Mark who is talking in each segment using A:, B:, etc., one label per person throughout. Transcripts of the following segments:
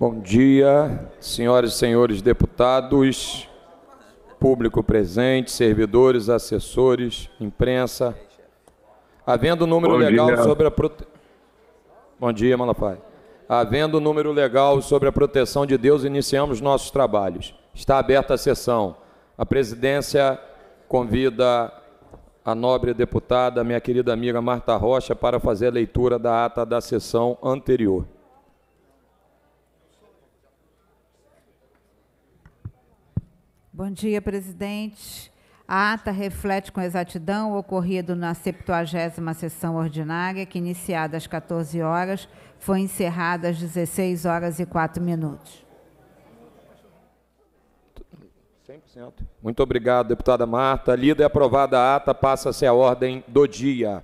A: Bom dia, senhoras e senhores deputados, público presente, servidores, assessores, imprensa. Havendo número legal sobre a Bom dia, Malafaia. Havendo número legal sobre a proteção de Deus, iniciamos nossos trabalhos. Está aberta a sessão. A presidência convida a nobre deputada, minha querida amiga Marta Rocha, para fazer a leitura da ata da sessão anterior.
B: Bom dia, presidente. A ata reflete com exatidão o ocorrido na 70ª sessão ordinária, que, iniciada às 14 horas, foi encerrada às 16 horas e 4 minutos.
A: 100%. Muito obrigado, deputada Marta. Lida e aprovada a ata, passa-se a ordem do dia.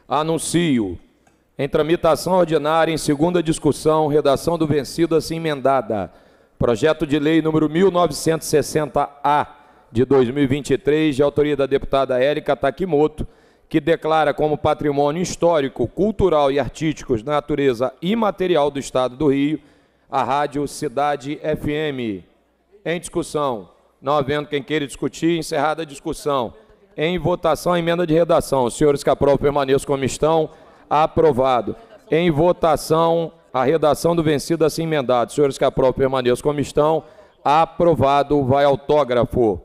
A: Anuncio, em tramitação ordinária, em segunda discussão, redação do vencido assim emendada, projeto de lei número 1960-A, de 2023, de autoria da deputada Érica Takimoto, que declara como patrimônio histórico, cultural e artístico de natureza imaterial do Estado do Rio a Rádio Cidade FM. Em discussão. Não havendo quem queira discutir, encerrada a discussão. Em votação, a emenda de redação. Os senhores que aprovam permaneçam como estão. Aprovado. Em votação, a redação do vencido assim emendado. Os senhores que aprovam permaneçam como estão. Aprovado. Vai autógrafo.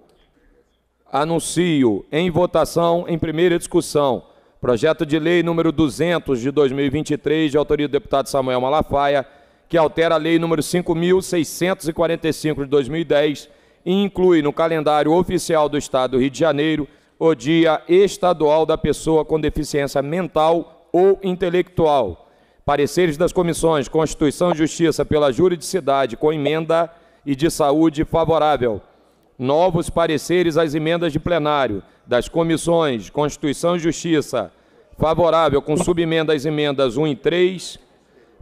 A: Anuncio. Em votação, em primeira discussão, projeto de lei número 200 de 2023, de autoria do deputado Samuel Malafaia, que altera a lei número 5.645 de 2010 e inclui no calendário oficial do Estado do Rio de Janeiro o Dia Estadual da Pessoa com Deficiência Mental ou Intelectual. Pareceres das comissões Constituição e Justiça pela Juridicidade com emenda e de saúde favorável. Novos pareceres às emendas de plenário das comissões Constituição e Justiça favorável com subemenda às emendas 1 e 3,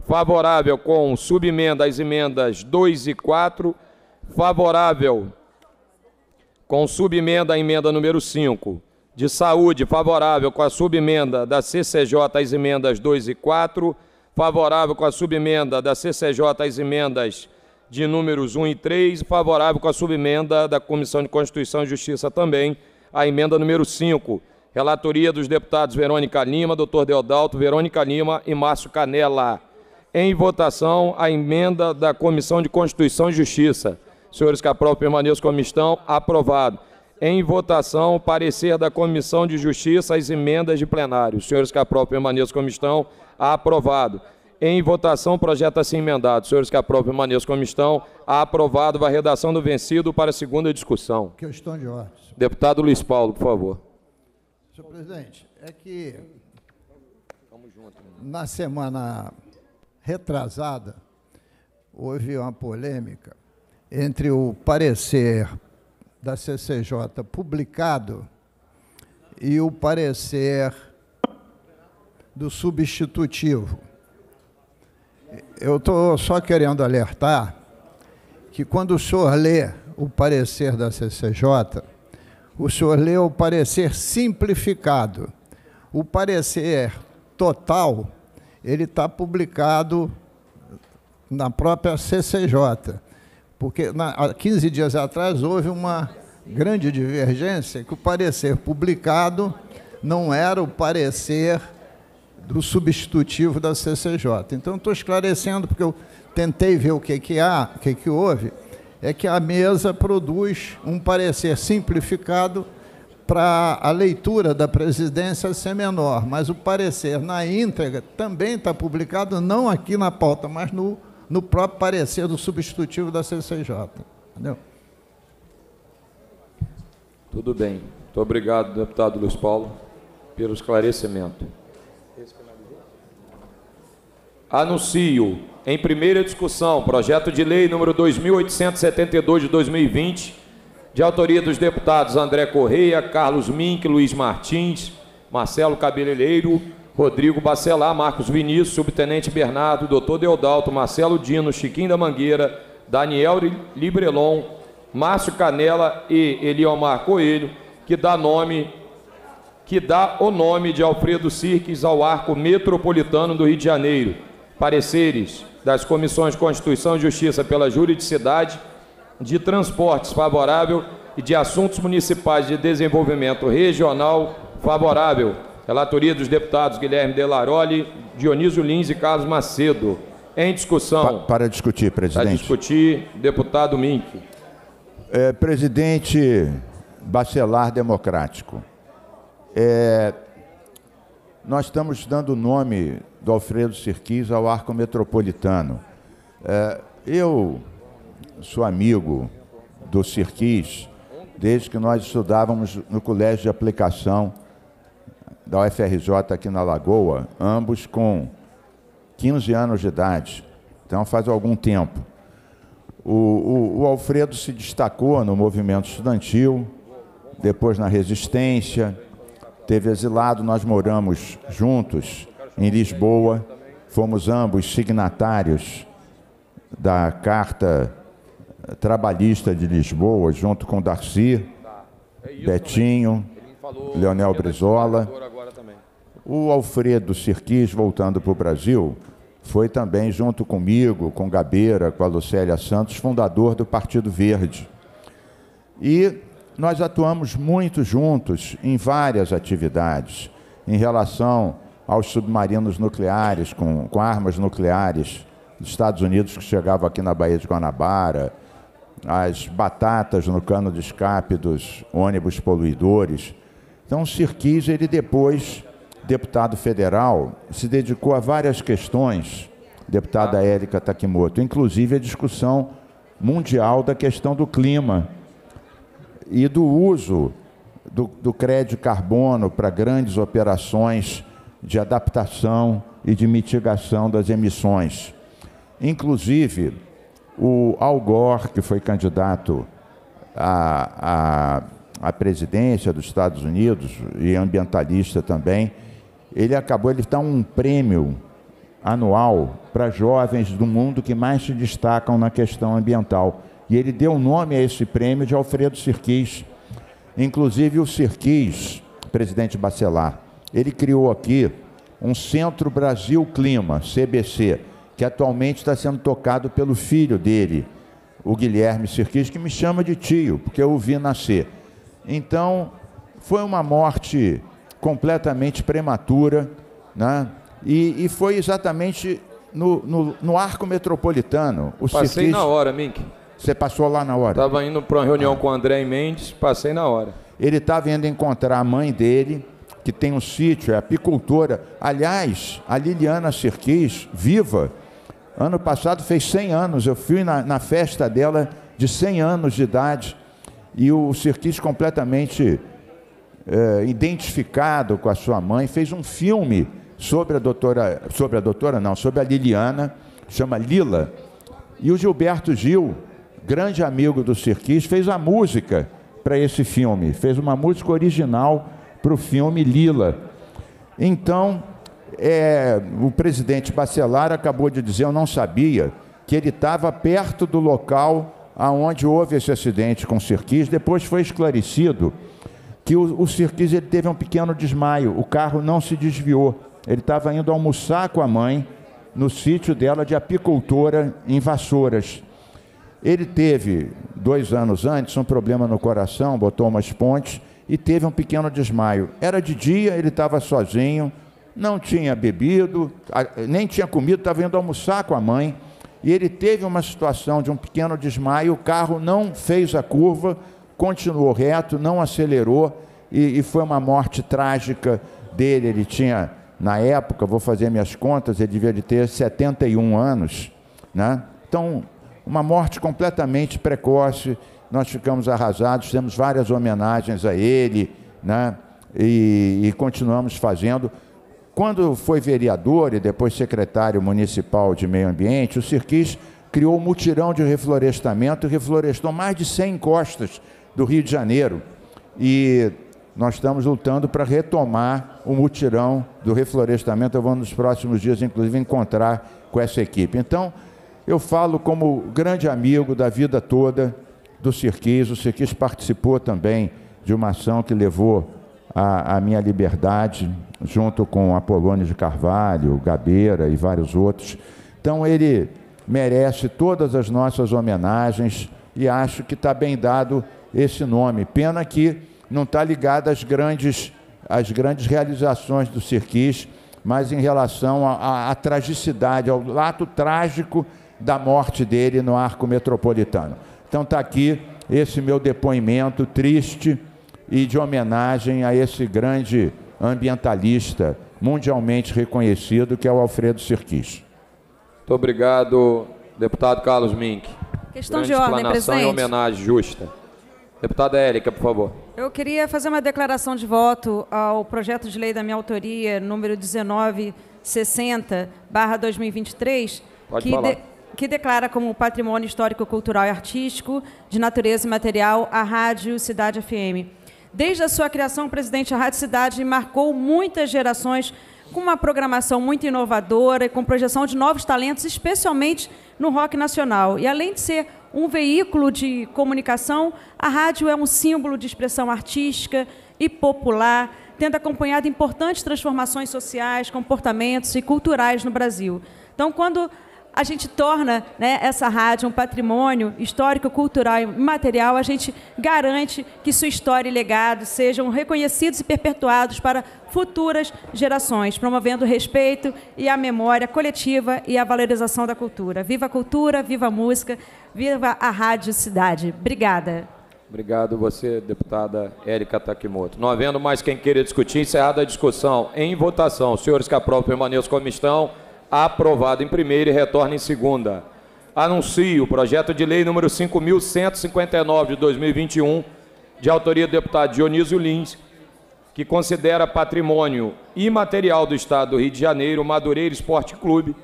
A: favorável com subemenda às emendas 2 e 4, favorável com subemenda à emenda número 5. De saúde, favorável com a subemenda da CCJ às emendas 2 e 4, favorável com a subemenda da CCJ às emendas de números 1 e 3, favorável com a subemenda da Comissão de Constituição e Justiça também, a emenda número 5. Relatoria dos deputados Verônica Lima, doutor Deodalto, Verônica Lima e Márcio Canela. Em votação, a emenda da Comissão de Constituição e Justiça. Senhores que aprovam, permaneçam como estão. Aprovado. Em votação, o parecer da Comissão de Justiça às emendas de plenário. Senhores que aprovam, permaneçam como estão. Aprovado. Em votação, projeto assim emendado. Senhores que aprovam, permaneçam como estão. Aprovado. Vai a redação do vencido para a segunda discussão.
C: Questão de ordem.
A: Deputado Luiz Paulo, por favor.
C: Senhor presidente, é que na semana retrasada, houve uma polêmica entre o parecer da CCJ publicado e o parecer do substitutivo. Eu estou só querendo alertar que quando o senhor lê o parecer da CCJ, o senhor lê o parecer simplificado. O parecer total, ele está publicado na própria CCJ, porque há 15 dias atrás houve uma grande divergência que o parecer publicado não era o parecer do substitutivo da CCJ. Então, estou esclarecendo, porque eu tentei ver o que houve, é que a mesa produz um parecer simplificado para a leitura da presidência ser menor, mas o parecer na íntegra também está publicado, não aqui na pauta, mas no próprio parecer do substitutivo da CCJ. Entendeu?
A: Tudo bem. Muito obrigado, deputado Luiz Paulo, pelo esclarecimento. Anuncio, em primeira discussão, projeto de lei número 2.872 de 2020, de autoria dos deputados André Correia, Carlos Mink, Luiz Martins, Marcelo Cabeleireiro, Rodrigo Bacelar, Marcos Vinícius, Subtenente Bernardo, Dr. Deodalto, Marcelo Dino, Chiquinho da Mangueira, Daniel Librelon, Márcio Canela e Eliomar Coelho, que dá o nome de Alfredo Sirques ao Arco Metropolitano do Rio de Janeiro. Pareceres. das comissões de Constituição e Justiça pela Juridicidade, de Transportes favorável e de Assuntos Municipais de Desenvolvimento Regional favorável. Relatoria dos deputados Guilherme Delaroli, Dionísio Lins e Carlos Macedo. Em discussão.
D: Para discutir, presidente.
A: Para discutir, deputado Mink.
D: Presidente Bacelar Democrático, nós estamos dando o nome do Alfredo Sirquis ao arco metropolitano. Eu sou amigo do Sirquis desde que nós estudávamos no Colégio de Aplicação da UFRJ aqui na Lagoa, ambos com 15 anos de idade, então faz algum tempo. O Alfredo se destacou no movimento estudantil, depois na resistência, teve exilado, nós moramos juntos em Lisboa, fomos ambos signatários da Carta Trabalhista de Lisboa, junto com Darcy, Betinho, Leonel Brizola. O Alfredo Sirquis, voltando para o Brasil, foi também, junto comigo, com Gabeira, com a Lucélia Santos, fundador do Partido Verde. E nós atuamos muito juntos em várias atividades, em relação aos submarinos nucleares, com armas nucleares dos Estados Unidos que chegavam aqui na Baía de Guanabara, as batatas no cano de escape dos ônibus poluidores. Então, o Sirquis, ele depois, deputado federal, se dedicou a várias questões, deputada Érica Takimoto, inclusive a discussão mundial da questão do clima e do uso do crédito carbono para grandes operações de adaptação e de mitigação das emissões. Inclusive, o Al Gore, que foi candidato à presidência dos Estados Unidos e ambientalista também, ele dá um prêmio anual para jovens do mundo que mais se destacam na questão ambiental. E ele deu o nome a esse prêmio de Alfredo Sirquis. Inclusive o Sirquis, presidente Bacelar, ele criou aqui um Centro Brasil Clima, CBC, que atualmente está sendo tocado pelo filho dele, o Guilherme Sirquis, que me chama de tio, porque eu o vi nascer. Então, foi uma morte completamente prematura, né? E foi exatamente no arco metropolitano.
A: Passei
D: Sirquis,
A: na hora, Mink.
D: Você passou lá na hora?
A: Estava indo para uma reunião com o André Mendes, passei na hora.
D: Ele estava indo encontrar a mãe dele, que tem um sítio, é apicultora. Aliás, a Liliana Sirquis, viva, ano passado fez 100 anos. Eu fui na festa dela de 100 anos de idade. E o Sirquis, completamente identificado com a sua mãe, fez um filme sobre a Liliana, chama Lila. E o Gilberto Gil, grande amigo do Sirquis, fez a música para esse filme, fez uma música original para o filme Lila. Então, o presidente Bacelar acabou de dizer, eu não sabia, que ele estava perto do local onde houve esse acidente com o Sirquis. Depois foi esclarecido que o Sirquis ele teve um pequeno desmaio, o carro não se desviou. Ele estava indo almoçar com a mãe no sítio dela de apicultora em Vassouras. Ele teve, 2 anos antes, um problema no coração, botou umas pontes e teve um pequeno desmaio. Era de dia, ele estava sozinho, não tinha bebido, nem tinha comido, estava indo almoçar com a mãe, e ele teve uma situação de um pequeno desmaio, o carro não fez a curva, continuou reto, não acelerou, e foi uma morte trágica dele. Ele tinha, na época, vou fazer minhas contas, ele devia de ter 71 anos, né? Então, uma morte completamente precoce. Nós ficamos arrasados, temos várias homenagens a ele, né? E continuamos fazendo. Quando foi vereador e depois secretário municipal de meio ambiente, o Sirquis criou um mutirão de reflorestamento e reflorestou mais de 100 encostas do Rio de Janeiro. E nós estamos lutando para retomar o mutirão do reflorestamento. Eu vou nos próximos dias, inclusive, encontrar com essa equipe. Então, eu falo como grande amigo da vida toda do Sirquis. O Sirquis participou também de uma ação que levou a minha liberdade, junto com Apolônio de Carvalho, Gabeira e vários outros. Então ele merece todas as nossas homenagens e acho que está bem dado esse nome. Pena que não está ligado às grandes realizações do Sirquis, mas em relação à tragicidade, ao ato trágico da morte dele no Arco Metropolitano. Então está aqui esse meu depoimento triste e de homenagem a esse grande ambientalista mundialmente reconhecido, que é o Alfredo Sirquis.
A: Muito obrigado, deputado Carlos Mink.
E: Questão de ordem, presidente.
A: E homenagem justa. Deputada Érica, por favor.
E: Eu queria fazer uma declaração de voto ao projeto de lei da minha autoria, número 1960/2023, que declara como patrimônio histórico, cultural e artístico de natureza imaterial a Rádio Cidade FM. Desde a sua criação, presidente, a Rádio Cidade marcou muitas gerações com uma programação muito inovadora e com projeção de novos talentos, especialmente no rock nacional. E, além de ser um veículo de comunicação, a rádio é um símbolo de expressão artística e popular, tendo acompanhado importantes transformações sociais, comportamentos e culturais no Brasil. Então, quando a gente torna, né, essa rádio um patrimônio histórico, cultural e material, a gente garante que sua história e legado sejam reconhecidos e perpetuados para futuras gerações, promovendo o respeito e a memória coletiva e a valorização da cultura. Viva a cultura, viva a música, viva a Rádio Cidade. Obrigada.
A: Obrigado você, deputada Érica Takimoto. Não havendo mais quem queira discutir, encerrada a discussão. Em votação, os senhores que aprovam permaneçam como estão. Aprovado em primeira e retorna em segunda. Anuncio o projeto de lei número 5.159 de 2021, de autoria do deputado Dionísio Lins, que considera patrimônio imaterial do Estado do Rio de Janeiro o Madureira Esporte Clube,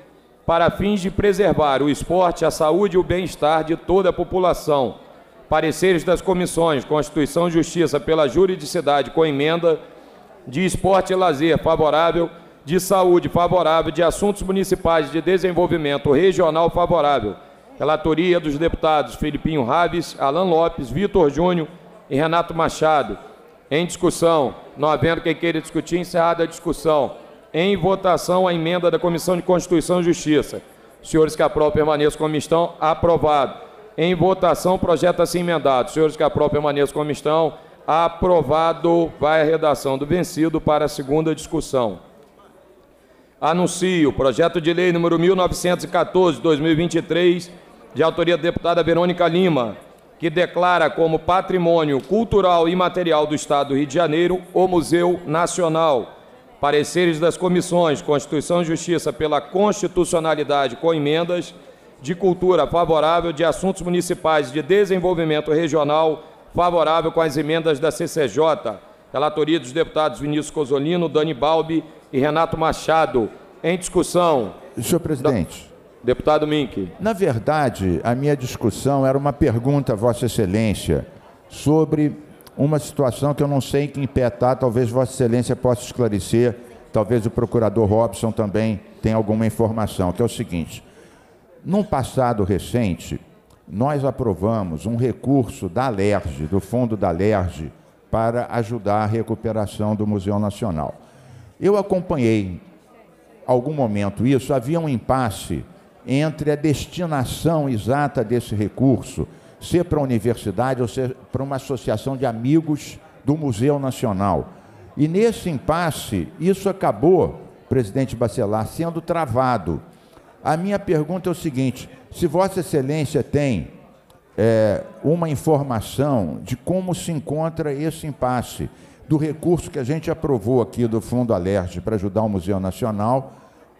A: para fins de preservar o esporte, a saúde e o bem-estar de toda a população. Pareceres das comissões Constituição e Justiça pela juridicidade com emenda, de esporte e lazer favorável, de saúde favorável, de assuntos municipais de desenvolvimento regional favorável. Relatoria dos deputados Felipinho Raves, Alan Lopes, Vitor Júnior e Renato Machado. Em discussão, não havendo quem queira discutir, encerrada a discussão. Em votação, a emenda da Comissão de Constituição e Justiça. Os senhores que aprovam permaneçam como estão. Aprovado. Em votação, projeto assim emendado. Os senhores que aprovam permaneçam como estão. Aprovado. Vai a redação do vencido para a segunda discussão. Anuncio o projeto de lei número 1914, 2023, de autoria da deputada Verônica Lima, que declara como patrimônio cultural e imaterial do Estado do Rio de Janeiro o Museu Nacional. Pareceres das comissões Constituição e Justiça pela constitucionalidade com emendas, de cultura favorável, de assuntos municipais de desenvolvimento regional favorável com as emendas da CCJ. Relatoria dos deputados Vinícius Cozzolino, Dani Balbi e Renato Machado. Em discussão.
D: Senhor presidente.
A: Deputado Mink.
D: Na verdade, a minha discussão era uma pergunta a Vossa Excelência sobre uma situação que eu não sei em que pé está, talvez Vossa Excelência possa esclarecer, talvez o procurador Robson também tenha alguma informação, que é o seguinte: num passado recente, nós aprovamos um recurso da Alerj, do fundo da Alerj, para ajudar a recuperação do Museu Nacional. Eu acompanhei algum momento isso, havia um impasse entre a destinação exata desse recurso, ser para a universidade ou ser para uma associação de amigos do Museu Nacional. E nesse impasse, isso acabou, presidente Bacelar, sendo travado. A minha pergunta é o seguinte: se Vossa Excelência tem uma informação de como se encontra esse impasse, do recurso que a gente aprovou aqui do Fundo Alerj para ajudar o Museu Nacional,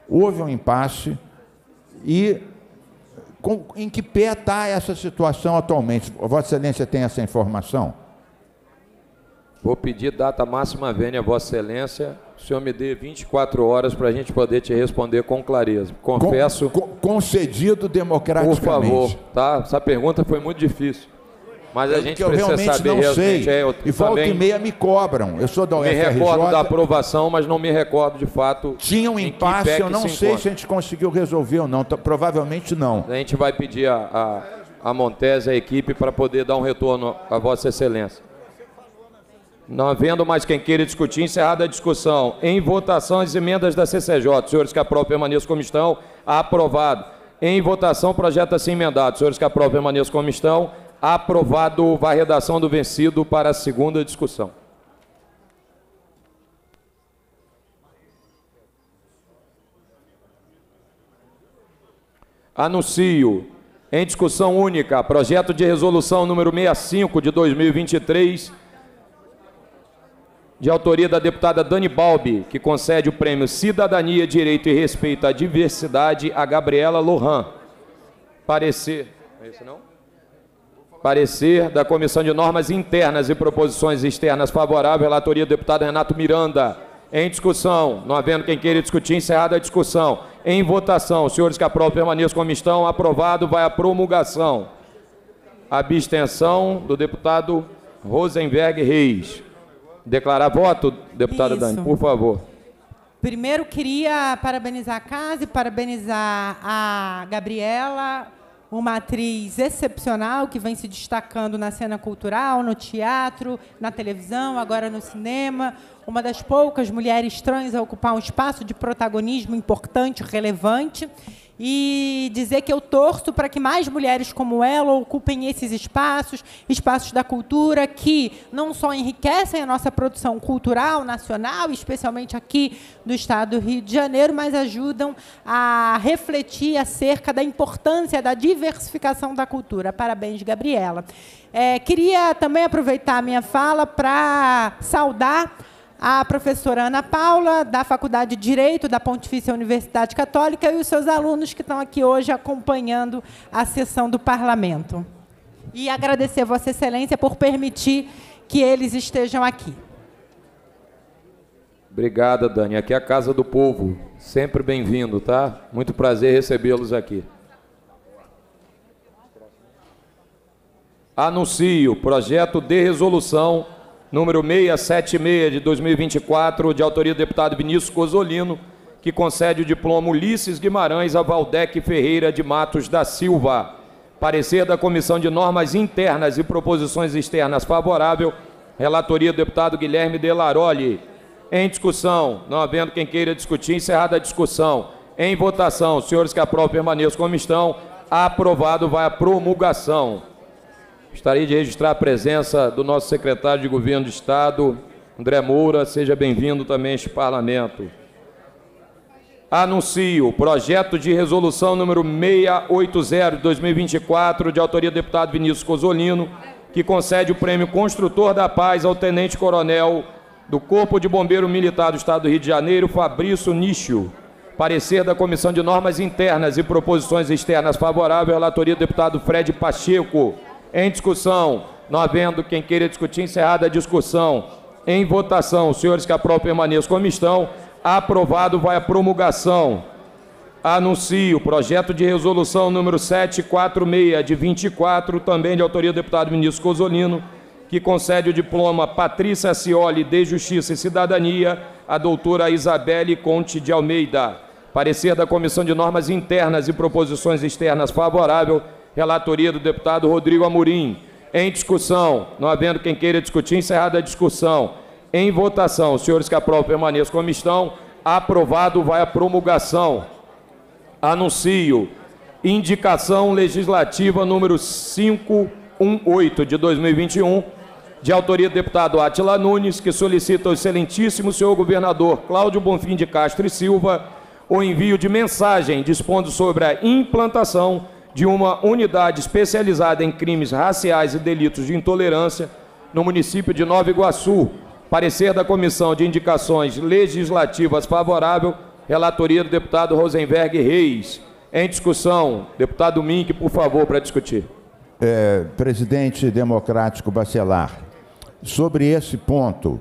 D: houve um impasse e em que pé está essa situação atualmente? Vossa Excelência tem essa informação?
A: Vou pedir data máxima vênia a Vossa Excelência. O senhor me dê 24 horas para a gente poder te responder com clareza. Confesso...
D: Concedido democraticamente.
A: Por favor, tá? Essa pergunta foi muito difícil. Mas a gente precisa saber
D: não
A: realmente.
D: Sei. E volta e meia me cobram. Eu sou da UFRJ.
A: Me recordo da aprovação, mas não me recordo de fato.
D: Tinha um impasse, eu não sei se a gente conseguiu resolver ou não. Provavelmente não.
A: A gente vai pedir a Montese, a equipe, para poder dar um retorno a Vossa Excelência. Não havendo mais quem queira discutir, encerrada a discussão. Em votação, as emendas da CCJ. Os senhores que aprovam permaneçam como estão. Aprovado. Em votação, projeto assim emendado. Senhores que aprovam, permaneçam como estão. Aprovado. Vai a redação do vencido para a segunda discussão. Anuncio em discussão única projeto de resolução número 65 de 2023, de autoria da deputada Dani Balbi, que concede o prêmio Cidadania, Direito e Respeito à Diversidade a Gabriela Lohan. Parecer. É isso não? Parecer da Comissão de Normas Internas e Proposições Externas favorável, relatoria do deputado Renato Miranda. Em discussão, não havendo quem queira discutir, encerrada a discussão. Em votação, os senhores que aprovam permaneçam como estão. Aprovado, vai a promulgação. Abstenção do deputado Rosenberg Reis. Declarar voto, deputada Dani, por favor.
F: Primeiro, queria parabenizar a casa e parabenizar a Gabriela, uma atriz excepcional que vem se destacando na cena cultural, no teatro, na televisão, agora no cinema. Uma das poucas mulheres trans a ocupar um espaço de protagonismo importante, relevante. E dizer que eu torço para que mais mulheres como ela ocupem esses espaços, espaços da cultura, que não só enriquecem a nossa produção cultural nacional, especialmente aqui do estado do Rio de Janeiro, mas ajudam a refletir acerca da importância da diversificação da cultura. Parabéns, Gabriela. Queria também aproveitar a minha fala para saudar a professora Ana Paula, da Faculdade de Direito da Pontifícia Universidade Católica, e os seus alunos que estão aqui hoje acompanhando a sessão do Parlamento. E agradecer a Vossa Excelência por permitir que eles estejam aqui.
A: Obrigada, Dani. Aqui é a Casa do Povo. Sempre bem-vindo, tá? Muito prazer recebê-los aqui. Anuncio projeto de resolução número 676 de 2024, de autoria do deputado Vinícius Cozzolino, que concede o diploma Ulisses Guimarães a Valdec Ferreira de Matos da Silva. Parecer da Comissão de Normas Internas e Proposições Externas favorável, relatoria do deputado Guilherme Delaroli. Em discussão, não havendo quem queira discutir, encerrada a discussão. Em votação, os senhores que aprovam permaneçam como estão. Aprovado, vai a promulgação. Gostaria de registrar a presença do nosso secretário de Governo do Estado, André Moura. Seja bem-vindo também a este Parlamento. Anuncio o projeto de resolução número 680 de 2024, de autoria do deputado Vinícius Cozzolino, que concede o prêmio Construtor da Paz ao tenente-coronel do Corpo de Bombeiro Militar do Estado do Rio de Janeiro, Fabrício Nichio. Parecer da Comissão de Normas Internas e Proposições Externas favorável, relatoria do deputado Fred Pacheco. Em discussão, não havendo quem queira discutir, encerrada a discussão. Em votação, os senhores que aprovam permaneçam como estão. Aprovado, vai a promulgação. Anuncio o projeto de resolução número 746 de 24, também de autoria do deputado Vinícius Cozzolino, que concede o diploma Patrícia Cioli de Justiça e Cidadania à doutora Isabelle Conte de Almeida. Parecer da Comissão de Normas Internas e Proposições Externas favorável, relatoria do deputado Rodrigo Amorim. Em discussão, não havendo quem queira discutir, encerrada a discussão. Em votação, os senhores que aprovam permaneçam como estão. Aprovado, vai a promulgação. Anuncio indicação legislativa número 518 de 2021, de autoria do deputado Átila Nunes, que solicita ao excelentíssimo senhor governador Cláudio Bonfim de Castro e Silva o envio de mensagem dispondo sobre a implantação de uma unidade especializada em crimes raciais e delitos de intolerância no município de Nova Iguaçu. Parecer da Comissão de Indicações Legislativas favorável, relatoria do deputado Rosenberg Reis. Em discussão, deputado Mink, por favor, para discutir.
D: Presidente democrático Bacelar, sobre esse ponto,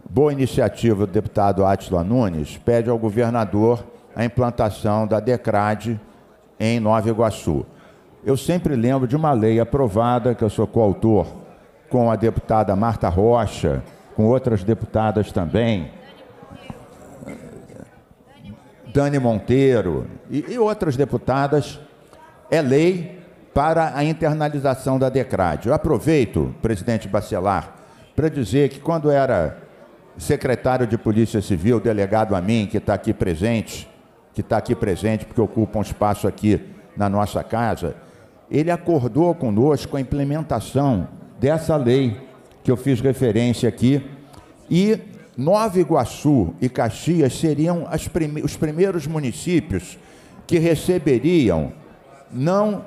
D: boa iniciativa do deputado Átila Nunes, pede ao governador a implantação da DECRAD em Nova Iguaçu. Eu sempre lembro de uma lei aprovada, que eu sou coautor, com a deputada Marta Rocha, com outras deputadas também, Dani Monteiro e outras deputadas, é lei para a internalização da DECRAD. Eu aproveito, presidente Bacelar, para dizer que quando era secretário de Polícia Civil, delegado a mim, que está aqui presente, que está aqui presente, porque ocupa um espaço aqui na nossa casa, ele acordou conosco a implementação dessa lei que eu fiz referência aqui, e Nova Iguaçu e Caxias seriam os primeiros municípios que receberiam não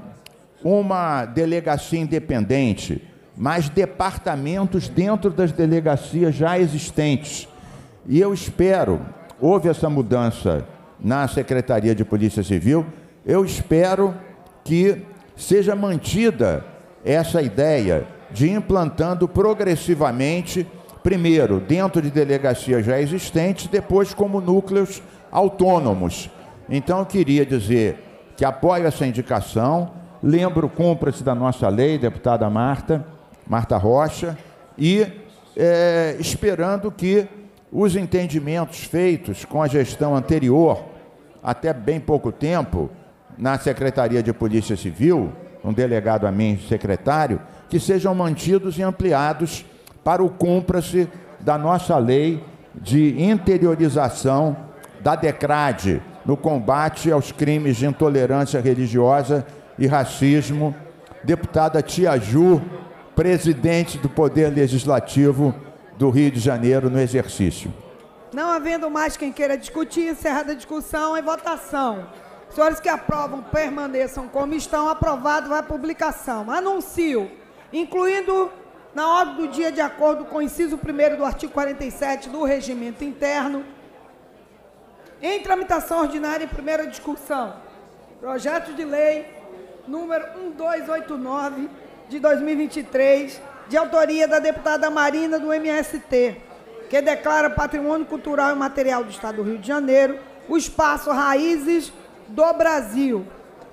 D: uma delegacia independente, mas departamentos dentro das delegacias já existentes. E eu espero, houve essa mudança na Secretaria de Polícia Civil, eu espero que seja mantida essa ideia de ir implantando progressivamente, primeiro dentro de delegacias já existentes, depois como núcleos autônomos. Então eu queria dizer que apoio essa indicação, lembro, cumpra-se da nossa lei, deputada Marta Rocha, e esperando que os entendimentos feitos com a gestão anterior, até bem pouco tempo, na Secretaria de Polícia Civil, um delegado a mim, secretário, que sejam mantidos e ampliados para o cumpra-se da nossa lei de interiorização da DECRAD no combate aos crimes de intolerância religiosa e racismo. Deputada Tia Ju, presidente do Poder Legislativo do Rio de Janeiro no exercício.
G: Não havendo mais quem queira discutir, encerrada a discussão, em votação. Senhores que aprovam, permaneçam como estão. Aprovado, vai à publicação. Anuncio, incluindo na ordem do dia, de acordo com o inciso 1º do artigo 47 do Regimento Interno, em tramitação ordinária em primeira discussão, projeto de lei número 1289 de 2023, de autoria da deputada Marina, do MST, que declara patrimônio cultural e material do Estado do Rio de Janeiro o espaço Raízes do Brasil.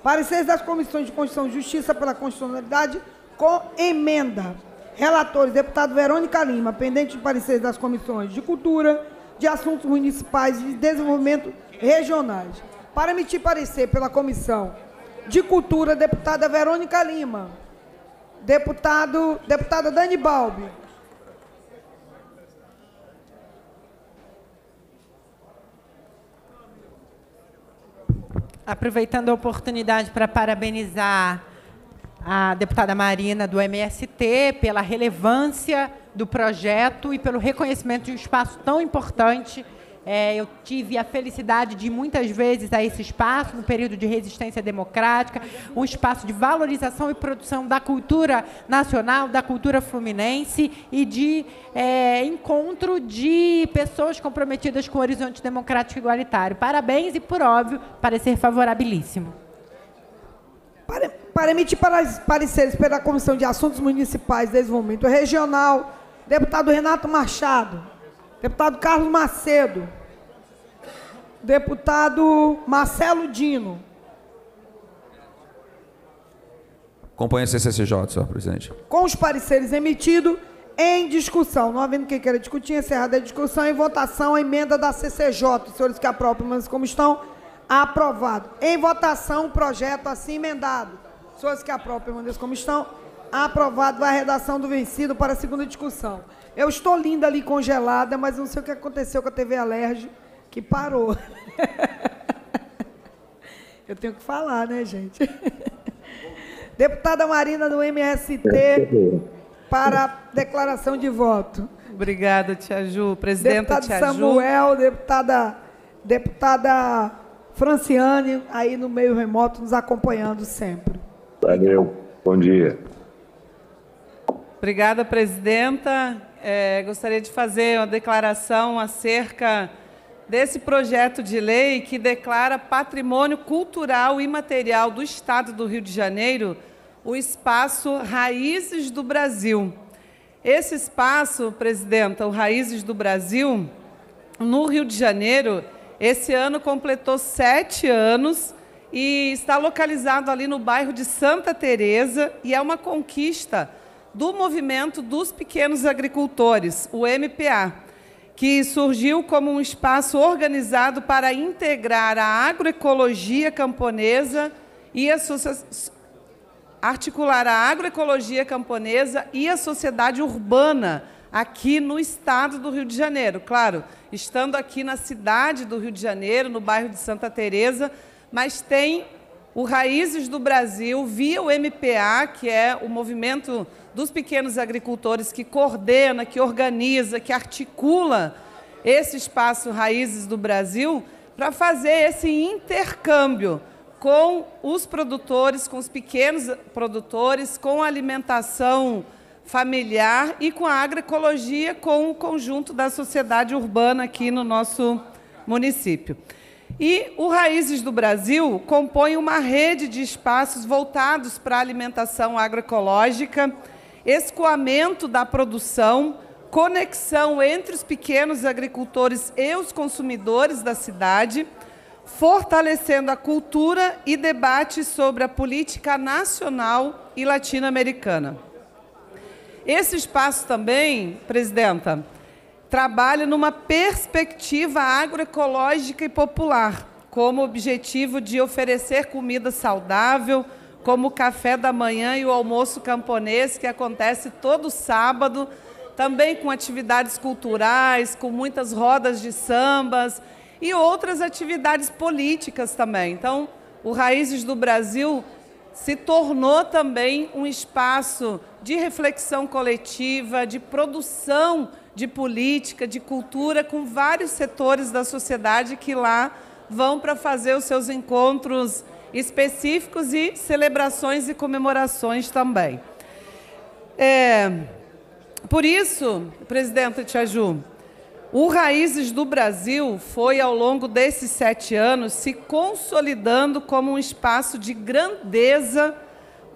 G: Pareceres das Comissões de Constituição e Justiça pela Constitucionalidade com emenda. Relatores, deputado Verônica Lima, pendente de pareceres das Comissões de Cultura, de Assuntos Municipais e de Desenvolvimento Regionais. Para emitir parecer pela Comissão de Cultura, deputada Verônica Lima. Deputada Dani Balbi.
F: Aproveitando a oportunidade para parabenizar a deputada Marina, do MST, pela relevância do projeto e pelo reconhecimento de um espaço tão importante. Eu tive a felicidade de ir muitas vezes a esse espaço, no período de resistência democrática, um espaço de valorização e produção da cultura nacional, da cultura fluminense e de encontro de pessoas comprometidas com o horizonte democrático e igualitário. Parabéns e, por óbvio, parecer favorabilíssimo.
G: Para emitir pareceres pela Comissão de Assuntos Municipais e Desenvolvimento Regional, deputado Renato Machado, deputado Carlos Macedo, deputado Marcelo Dino.
H: Acompanha a CCJ, senhor presidente.
G: Com os pareceres emitidos, em discussão. Não havendo quem queira discutir, encerrada a discussão, em votação, a emenda da CCJ. Os senhores que aprovam, mas como estão, aprovado. Em votação, o projeto assim emendado. Os senhores que aprovam, permaneçam como estão, aprovado. Vai a redação do vencido para a segunda discussão. Eu estou linda ali, congelada, mas não sei o que aconteceu com a TV Alerj, que parou. Eu tenho que falar, né, gente? Deputada Marina, do MST, para declaração de voto.
I: Obrigada, Tia Ju. Presidenta
G: deputado
I: Tia
G: Samuel, Ju. Deputada Franciane, aí no meio remoto, nos acompanhando sempre.
J: Valeu. Bom dia.
I: Obrigada, presidenta. Gostaria de fazer uma declaração acerca desse projeto de lei que declara patrimônio cultural e material do Estado do Rio de Janeiro o espaço Raízes do Brasil. Esse espaço, presidenta, o Raízes do Brasil, no Rio de Janeiro, esse ano completou 7 anos e está localizado ali no bairro de Santa Teresa e é uma conquista do movimento dos pequenos agricultores, o MPA, que surgiu como um espaço organizado para integrar a agroecologia camponesa e articular a agroecologia camponesa e a sociedade urbana aqui no estado do Rio de Janeiro. Claro estando aqui na cidade do Rio de Janeiro, no bairro de Santa Teresa, mas tem o Raízes do Brasil, via o MPA, que é o movimento dos pequenos agricultores, que coordena, que organiza, que articula esse espaço Raízes do Brasil, para fazer esse intercâmbio com os produtores, com os pequenos produtores, com a alimentação familiar e com a agroecologia, com o conjunto da sociedade urbana aqui no nosso município. E o Raízes do Brasil compõe uma rede de espaços voltados para a alimentação agroecológica, escoamento da produção, conexão entre os pequenos agricultores e os consumidores da cidade, fortalecendo a cultura e debate sobre a política nacional e latino-americana. Esse espaço também, presidenta, trabalha numa perspectiva agroecológica e popular, como objetivo de oferecer comida saudável, como o café da manhã e o almoço camponês, que acontece todo sábado, também com atividades culturais, com muitas rodas de sambas e outras atividades políticas também. Então, o Raízes do Brasil se tornou também um espaço de reflexão coletiva, de produção de política, de cultura, com vários setores da sociedade que lá vão para fazer os seus encontros específicos e celebrações e comemorações também. Por isso, presidenta Tia Ju, o Raízes do Brasil foi, ao longo desses 7 anos, se consolidando como um espaço de grandeza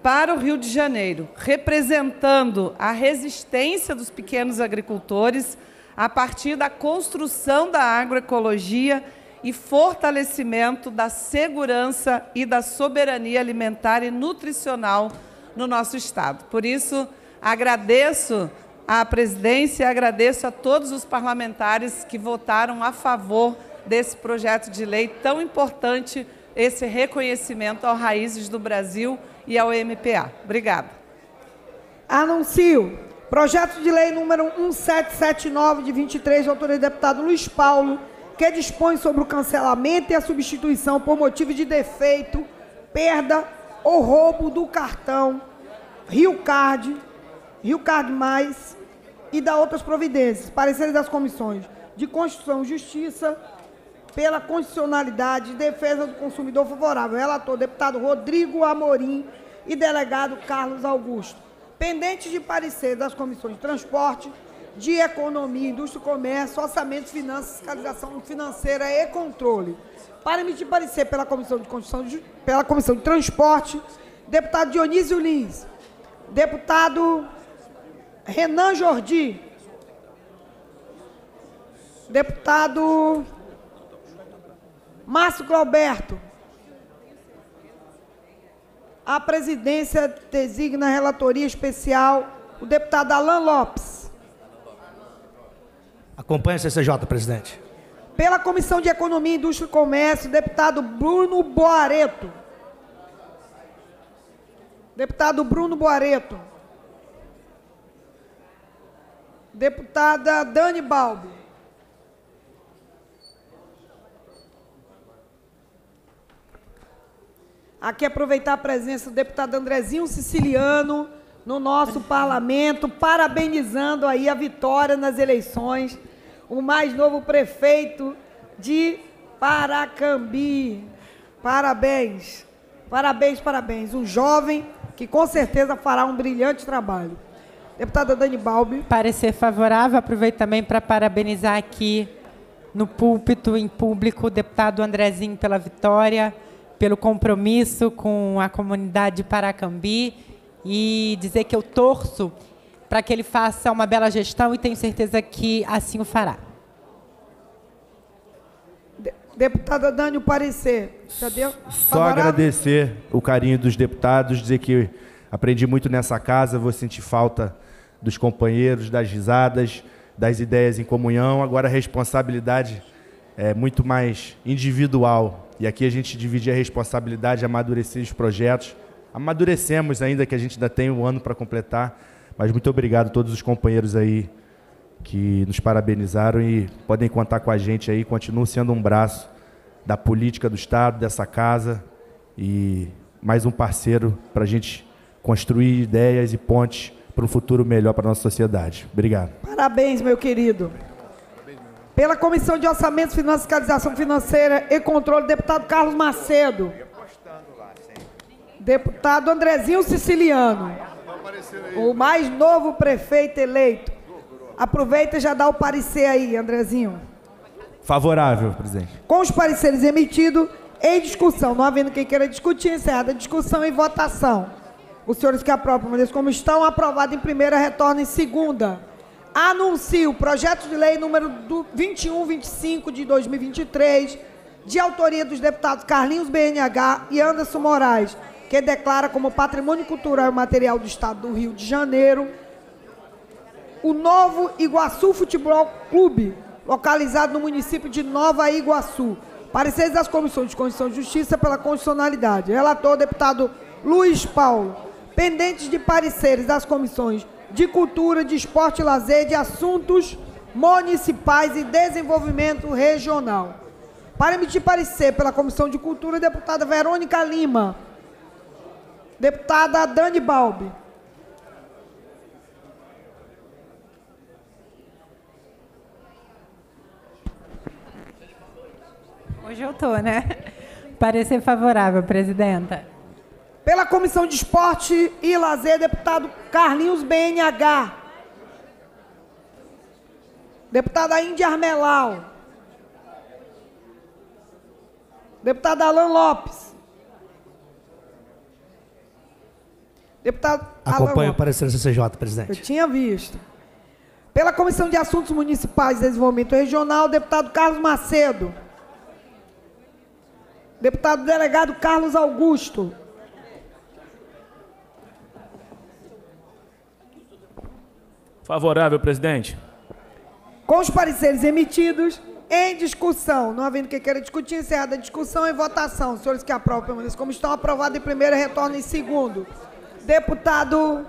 I: para o Rio de Janeiro, representando a resistência dos pequenos agricultores a partir da construção da agroecologia e fortalecimento da segurança e da soberania alimentar e nutricional no nosso Estado. Por isso, agradeço à presidência e agradeço a todos os parlamentares que votaram a favor desse projeto de lei tão importante, esse reconhecimento ao Raízes do Brasil e ao MPA. Obrigada.
G: Anuncio projeto de lei número 1779, de 23, de autoria do deputado Luiz Paulo, que dispõe sobre o cancelamento e a substituição por motivo de defeito, perda ou roubo do cartão Rio Card Mais e da outras providências. Pareceres das comissões de Constituição e Justiça, pela constitucionalidade e defesa do consumidor favorável. Relator, deputado Rodrigo Amorim e delegado Carlos Augusto. Pendente de parecer das comissões de Transporte, de Economia, Indústria e Comércio, Orçamento, Finanças, Fiscalização Financeira e Controle. Para emitir parecer pela Comissão de Constituição, pela Comissão de Transporte, deputado Dionísio Lins, deputado Renan Jordi, deputado Márcio Clauberto. A presidência designa a relatoria especial o deputado Alan Lopes.
K: Acompanhe a CCJ, presidente.
G: Pela Comissão de Economia, Indústria e Comércio, deputado Bruno Boareto. Deputado Bruno Boareto. Deputada Dani Balbi. Aqui aproveitar a presença do deputado Andrezinho Siciliano no nosso parlamento, parabenizando aí a vitória nas eleições, o mais novo prefeito de Paracambi. Parabéns, parabéns, parabéns. Um jovem que com certeza fará um brilhante trabalho. Deputada Dani Balbi.
F: Parecer favorável, aproveito também para parabenizar aqui no púlpito, em público, o deputado Andrezinho pela vitória, pelo compromisso com a comunidade de Paracambi e dizer que eu torço para que ele faça uma bela gestão e tenho certeza que assim o fará.
G: Deputada Dani, o parecer. Cadê?
L: Só agradecer o carinho dos deputados, dizer que aprendi muito nessa casa, vou sentir falta dos companheiros, das risadas, das ideias em comunhão. Agora a responsabilidade é muito mais individual. E aqui a gente divide a responsabilidade, amadurecer os projetos. Amadurecemos ainda, que a gente ainda tem um ano para completar. Mas muito obrigado a todos os companheiros aí que nos parabenizaram e podem contar com a gente aí, continuam sendo um braço da política do Estado, dessa casa, e mais um parceiro para a gente construir ideias e pontes para um futuro melhor para a nossa sociedade. Obrigado.
G: Parabéns, meu querido. Pela Comissão de Orçamentos, Fiscalização Financeira e Controle, deputado Carlos Macedo. Deputado Andrezinho Siciliano, o mais novo prefeito eleito. Aproveita e já dá o parecer aí, Andrezinho.
L: Favorável, presidente.
G: Com os pareceres emitidos, em discussão, não havendo quem queira discutir, encerrada a discussão e votação. Os senhores que aprovam, como estão, aprovado em primeira, retorna em segunda. Anuncio o projeto de lei número 2125 de 2023, de autoria dos deputados Carlinhos BNH e Anderson Moraes, que declara como patrimônio cultural e material do Estado do Rio de Janeiro o Novo Iguaçu Futebol Clube, localizado no município de Nova Iguaçu. Pareceres das Comissões de Constituição e Justiça pela Constitucionalidade. Relator, deputado Luiz Paulo. Pendentes de pareceres das Comissões de Cultura, de Esporte e Lazer, de Assuntos Municipais e Desenvolvimento Regional. Para emitir parecer pela Comissão de Cultura, deputada Verônica Lima. Deputada Dani Balbi.
F: Hoje eu estou, né? Parecer favorável, presidenta.
G: Pela Comissão de Esporte e Lazer, deputado Carlinhos BNH. Deputada Índia Armelau. Deputado Alan Lopes. Deputado
K: Acompanho o parecer do CCJ, presidente.
G: Eu tinha visto. Pela Comissão de Assuntos Municipais e Desenvolvimento Regional, deputado Carlos Macedo. Deputado delegado Carlos Augusto.
M: Favorável, presidente.
G: Com os pareceres emitidos, em discussão, não havendo quem queira discutir, encerrada a discussão e votação. Os senhores que aprovam permaneçam como estão, aprovado em primeiro, retorno em segundo. Deputado...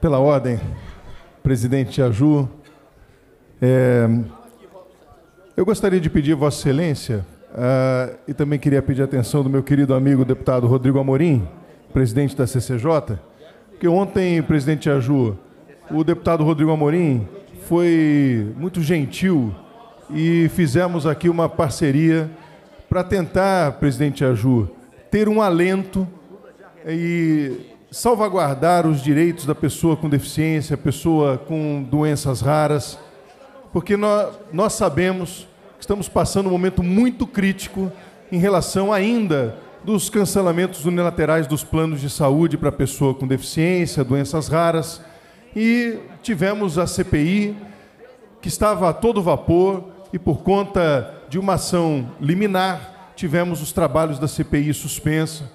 N: Pela ordem, presidente Aju, eu gostaria de pedir a Vossa Excelência, e também queria pedir a atenção do meu querido amigo deputado Rodrigo Amorim, presidente da CCJ, porque ontem, presidente Aju, o deputado Rodrigo Amorim foi muito gentil e fizemos aqui uma parceria para tentar, presidente Aju, ter um alento e salvaguardar os direitos da pessoa com deficiência, pessoa com doenças raras, porque nós sabemos que estamos passando um momento muito crítico em relação ainda dos cancelamentos unilaterais dos planos de saúde para pessoa com deficiência, doenças raras, e tivemos a CPI, que estava a todo vapor, e por conta de uma ação liminar, tivemos os trabalhos da CPI suspensa,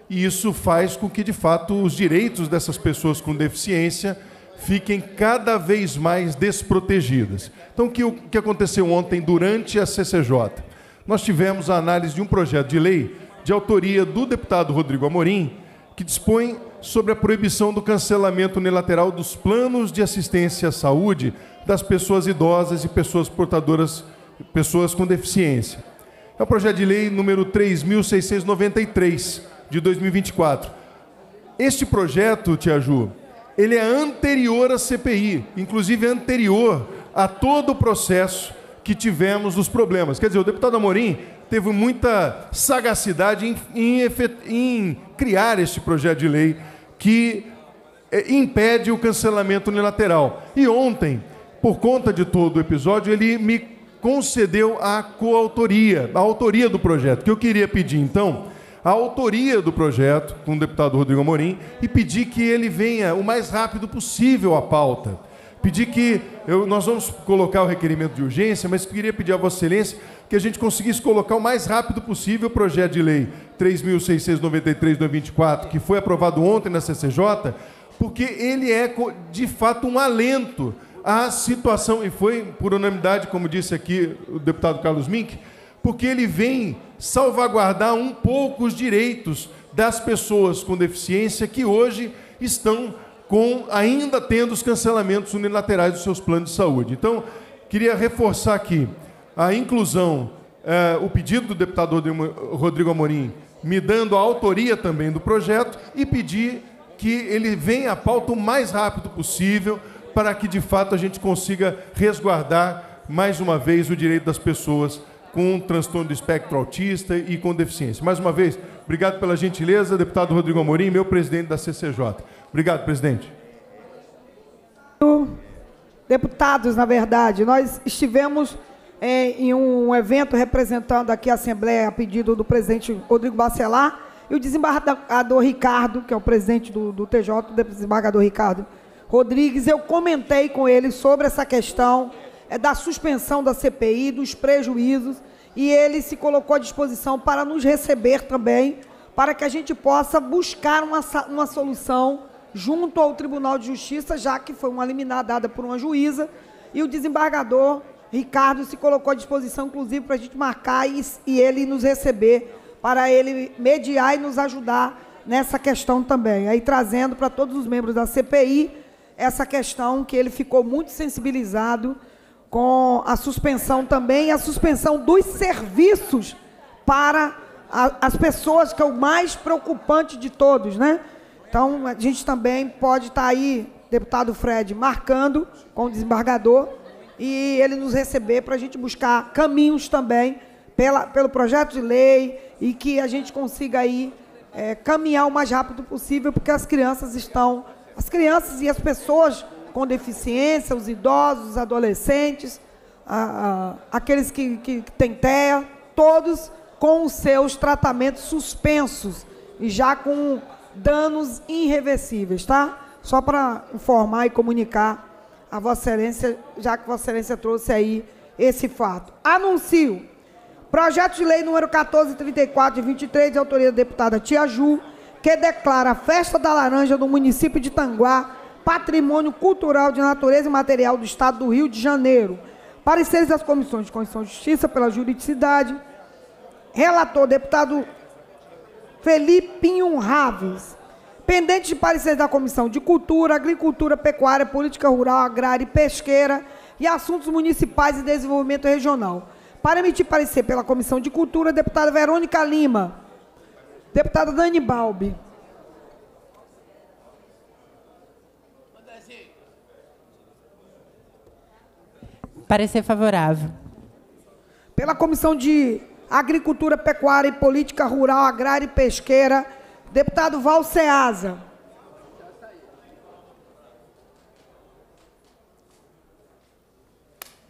N: e isso faz com que, de fato, os direitos dessas pessoas com deficiência fiquem cada vez mais desprotegidas. Então, o que aconteceu ontem durante a CCJ? Nós tivemos a análise de um projeto de lei de autoria do deputado Rodrigo Amorim, que dispõe sobre a proibição do cancelamento unilateral dos planos de assistência à saúde das pessoas idosas e pessoas portadoras, pessoas com deficiência. É o projeto de lei número 3.693, de 2024. Este projeto, Tia Ju, ele é anterior à CPI, inclusive anterior a todo o processo que tivemos dos problemas. Quer dizer, o deputado Amorim teve muita sagacidade em criar este projeto de lei que impede o cancelamento unilateral. E ontem, por conta de todo o episódio, ele me concedeu a coautoria, a autoria do projeto, que eu queria pedir, então, a autoria do projeto com o deputado Rodrigo Amorim e pedir que ele venha o mais rápido possível à pauta. Pedir que nós vamos colocar o requerimento de urgência, mas queria pedir a Vossa Excelência que a gente conseguisse colocar o mais rápido possível o projeto de lei 3.693/2024, que foi aprovado ontem na CCJ, porque ele é, de fato, um alento à situação, e foi por unanimidade, como disse aqui o deputado Carlos Mink, porque ele vem salvaguardar um pouco os direitos das pessoas com deficiência que hoje estão ainda tendo os cancelamentos unilaterais dos seus planos de saúde. Então, queria reforçar aqui a inclusão, o pedido do deputado Rodrigo Amorim, me dando a autoria também do projeto, e pedir que ele venha à pauta o mais rápido possível, para que, de fato, a gente consiga resguardar, mais uma vez, o direito das pessoas com transtorno do espectro autista e com deficiência. Mais uma vez, obrigado pela gentileza, deputado Rodrigo Amorim, meu presidente da CCJ. Obrigado, presidente.
G: Deputados, na verdade, nós estivemos em um evento representando aqui a Assembleia a pedido do presidente Rodrigo Bacelar, e o desembargador Ricardo, que é o presidente do TJ, o desembargador Ricardo Rodrigues, eu comentei com ele sobre essa questão da suspensão da CPI, dos prejuízos, e ele se colocou à disposição para nos receber também, para que a gente possa buscar uma solução junto ao Tribunal de Justiça, já que foi uma liminar dada por uma juíza, e o desembargador Ricardo se colocou à disposição, inclusive, para a gente marcar e ele nos receber, para ele mediar e nos ajudar nessa questão também. Aí trazendo para todos os membros da CPI essa questão que ele ficou muito sensibilizado com a suspensão também, e a suspensão dos serviços para as pessoas, que é o mais preocupante de todos, né? Então, a gente também pode estar aí, deputado Fred, marcando com o desembargador, e ele nos receber para a gente buscar caminhos também pelo projeto de lei, e que a gente consiga aí caminhar o mais rápido possível, porque as crianças e as pessoas com deficiência, os idosos, os adolescentes, aqueles que têm TEA, todos com os seus tratamentos suspensos e já com danos irreversíveis, tá? Só para informar e comunicar a Vossa Excelência, já que Vossa Excelência trouxe aí esse fato. Anuncio projeto de lei número 1434 de 23, de autoria da deputada Tia Ju, que declara a Festa da Laranja do município de Tanguá patrimônio cultural de natureza e material do Estado do Rio de Janeiro. Pareceres das comissões de Constituição e Justiça pela juridicidade. Relator, deputado Felipinho Raves. Pendente de pareceres da Comissão de Cultura, Agricultura, Pecuária, Política Rural, Agrária e Pesqueira e Assuntos Municipais e Desenvolvimento Regional. Para emitir parecer pela Comissão de Cultura, deputada Verônica Lima. Deputada Dani Balbi.
F: Parecer favorável.
G: Pela Comissão de Agricultura, Pecuária e Política Rural, Agrária e Pesqueira, deputado Valceasa.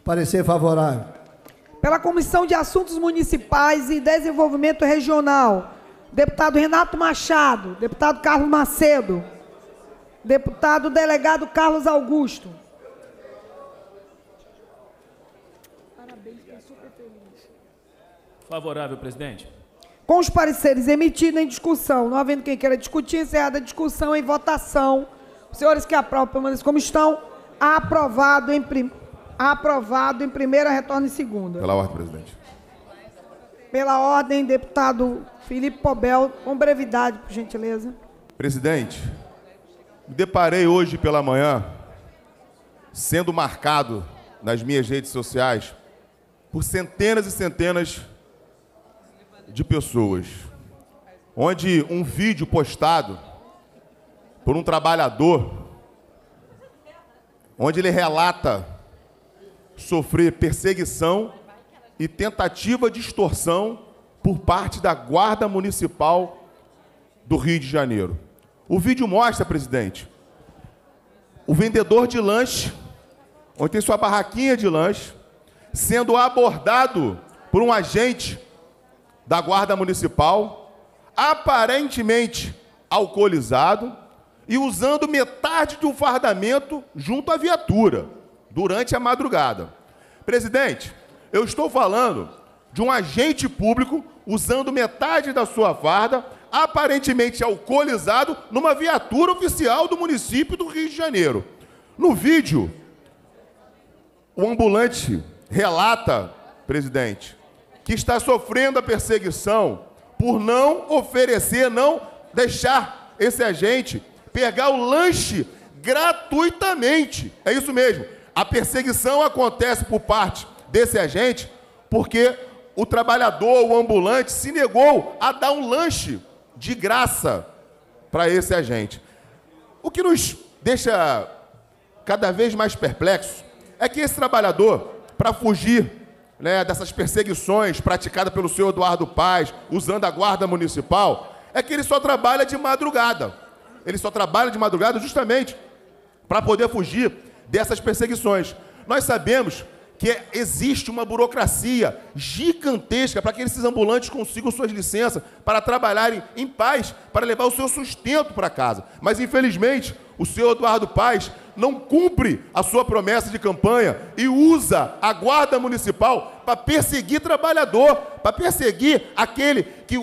C: Parecer favorável.
G: Pela Comissão de Assuntos Municipais e Desenvolvimento Regional, deputado Renato Machado, deputado Carlos Macedo, deputado delegado Carlos Augusto. Parabéns, estou super feliz.
M: Favorável, presidente.
G: Com os pareceres emitidos em discussão, não havendo quem queira discutir, encerrada a discussão em votação. Os senhores que aprovam permaneçam como estão. Aprovado em primeira, retorno em segunda.
O: Pela ordem, presidente.
G: Pela ordem, deputado Felipe Pobel, com brevidade, por gentileza.
O: Presidente, me deparei hoje pela manhã, sendo marcado nas minhas redes sociais por centenas e centenas de pessoas, onde um vídeo postado por um trabalhador, onde ele relata sofrer perseguição e tentativa de extorsão por parte da Guarda Municipal do Rio de Janeiro. O vídeo mostra, presidente, o vendedor de lanche, onde tem sua barraquinha de lanche, sendo abordado por um agente da Guarda Municipal, aparentemente alcoolizado e usando metade de um fardamento junto à viatura, durante a madrugada. Presidente, eu estou falando de um agente público usando metade da sua farda, aparentemente alcoolizado, numa viatura oficial do município do Rio de Janeiro. No vídeo, o ambulante relata, presidente, que está sofrendo a perseguição por não oferecer, não deixar esse agente pegar o lanche gratuitamente. É isso mesmo. A perseguição acontece por parte desse agente porque o trabalhador, o ambulante, se negou a dar um lanche de graça para esse agente. O que nos deixa cada vez mais perplexos é que esse trabalhador, para fugir, né, dessas perseguições praticadas pelo senhor Eduardo Paes, usando a guarda municipal, é que ele só trabalha de madrugada. Ele só trabalha de madrugada justamente para poder fugir dessas perseguições. Nós sabemos que existe uma burocracia gigantesca para que esses ambulantes consigam suas licenças para trabalharem em paz, para levar o seu sustento para casa. Mas, infelizmente, o senhor Eduardo Paes não cumpre a sua promessa de campanha e usa a guarda municipal para perseguir trabalhador, para perseguir aquele que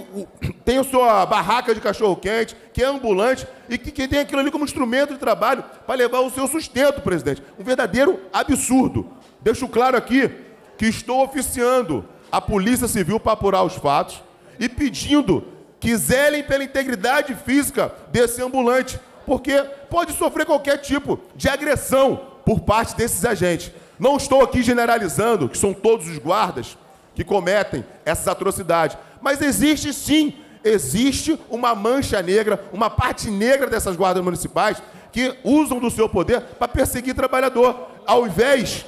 O: tem a sua barraca de cachorro-quente, que é ambulante e que tem aquilo ali como instrumento de trabalho para levar o seu sustento, presidente. Um verdadeiro absurdo. Deixo claro aqui que estou oficiando a Polícia Civil para apurar os fatos e pedindo que zelem pela integridade física desse ambulante, porque pode sofrer qualquer tipo de agressão por parte desses agentes. Não estou aqui generalizando que são todos os guardas que cometem essas atrocidades, mas existe sim, existe uma mancha negra, uma parte negra dessas guardas municipais que usam do seu poder para perseguir trabalhador. Ao invés,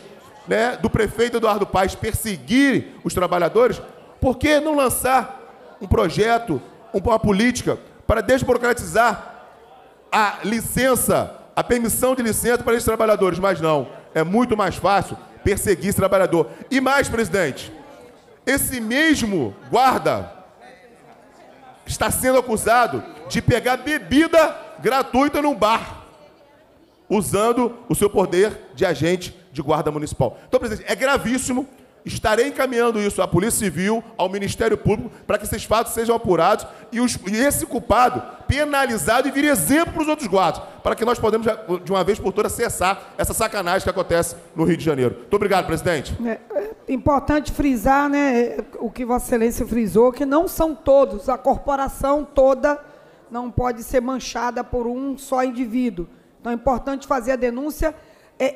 O: né, do prefeito Eduardo Paes perseguir os trabalhadores, por que não lançar um projeto, uma política para desburocratizar a licença, a permissão de licença para esses trabalhadores? Mas não, é muito mais fácil perseguir esse trabalhador. E mais, presidente, esse mesmo guarda está sendo acusado de pegar bebida gratuita num bar, usando o seu poder de agente de guarda municipal. Então, presidente, é gravíssimo. Estarei encaminhando isso à Polícia Civil, ao Ministério Público, para que esses fatos sejam apurados e esse culpado penalizado e vire exemplo para os outros guardas, para que nós podemos, de uma vez por todas, cessar essa sacanagem que acontece no Rio de Janeiro. Muito obrigado, presidente.
G: É importante frisar, né, o que Vossa Excelência frisou, que não são todos, a corporação toda não pode ser manchada por um só indivíduo. Então é importante fazer a denúncia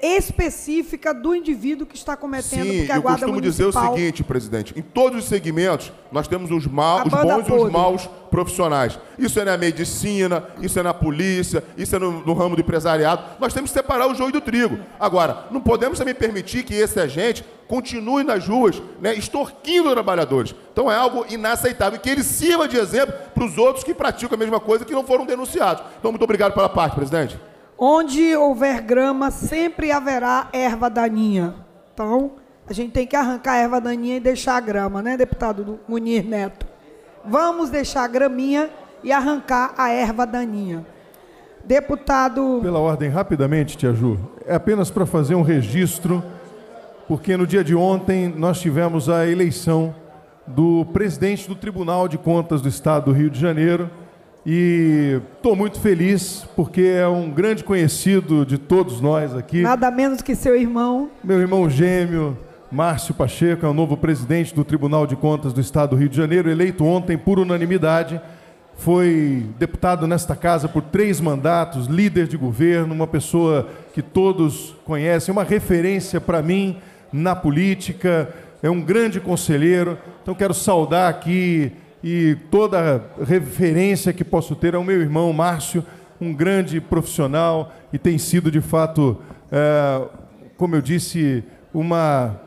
G: específica do indivíduo que está cometendo,
O: sim,
G: porque a guarda municipal...
O: Sim, eu costumo dizer o seguinte, presidente, em todos os segmentos nós temos os bons e os maus profissionais. Isso é na medicina, isso é na polícia, isso é no ramo do empresariado. Nós temos que separar o joio do trigo. Agora, não podemos também permitir que esse agente continue nas ruas, né, extorquindo trabalhadores. Então é algo inaceitável, que ele sirva de exemplo para os outros que praticam a mesma coisa, que não foram denunciados. Então, muito obrigado pela parte, presidente.
G: Onde houver grama, sempre haverá erva daninha. Então, a gente tem que arrancar a erva daninha e deixar a grama, né, deputado Munir Neto? Vamos deixar a graminha e arrancar a erva daninha. Deputado...
N: Pela ordem, rapidamente, Tia Ju, é apenas para fazer um registro, porque no dia de ontem nós tivemos a eleição do presidente do Tribunal de Contas do Estado do Rio de Janeiro, e estou muito feliz, porque é um grande conhecido de todos nós aqui.
G: Nada menos que seu irmão.
N: Meu irmão gêmeo, Márcio Pacheco, é o novo presidente do Tribunal de Contas do Estado do Rio de Janeiro, eleito ontem por unanimidade. Foi deputado nesta casa por 3 mandatos, líder de governo, uma pessoa que todos conhecem, uma referência para mim na política, é um grande conselheiro. Então quero saudar aqui e toda referência que posso ter ao meu irmão Márcio, um grande profissional e tem sido, de fato, como eu disse, uma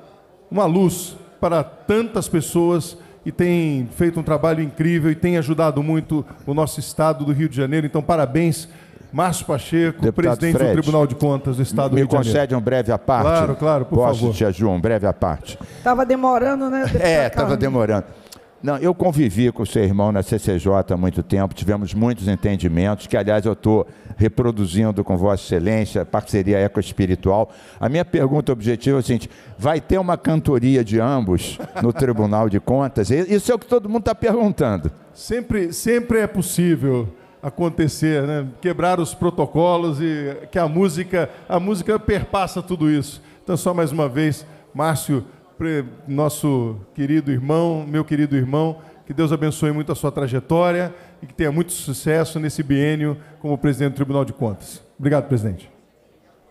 N: luz para tantas pessoas e tem feito um trabalho incrível e tem ajudado muito o nosso estado do Rio de Janeiro. Então, parabéns, Márcio Pacheco, deputado presidente Fred, do Tribunal de Contas do Estado do Rio de Janeiro.
D: Me concede um breve à parte?
N: Claro, claro, por favor.
D: Posso, Tia Ju, um breve à parte?
G: Estava demorando, né?
D: Estava demorando. Não, eu convivi com o seu irmão na CCJ há muito tempo, tivemos muitos entendimentos, que, aliás, eu estou reproduzindo com Vossa Excelência, parceria ecoespiritual. A minha pergunta objetiva é o seguinte: vai ter uma cantoria de ambos no Tribunal de Contas? Isso é o que todo mundo está perguntando.
N: Sempre é possível acontecer, né? Quebrar os protocolos e que a música perpassa tudo isso. Então, só mais uma vez, Márcio, nosso querido irmão, meu querido irmão, que Deus abençoe muito a sua trajetória e que tenha muito sucesso nesse biênio como presidente do Tribunal de Contas. Obrigado, presidente.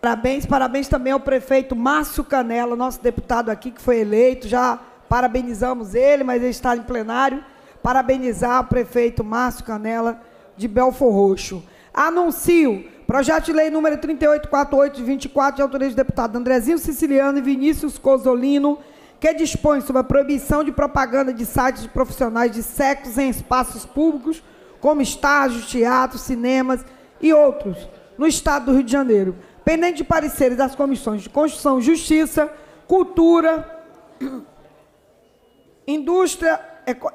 G: Parabéns, parabéns também ao prefeito Márcio Canela, nosso deputado aqui que foi eleito, já parabenizamos ele, mas ele está em plenário. Parabenizar o prefeito Márcio Canela de Belfor Roxo. Anuncio projeto de lei número 3848 de 24, de autoria do deputado Andrezinho Siciliano e Vinícius Cozzolino, que dispõe sobre a proibição de propaganda de sites de profissionais de sexo em espaços públicos, como estágios, teatros, cinemas e outros, no Estado do Rio de Janeiro, pendente de pareceres das comissões de Constituição, Justiça, Cultura, Indústria,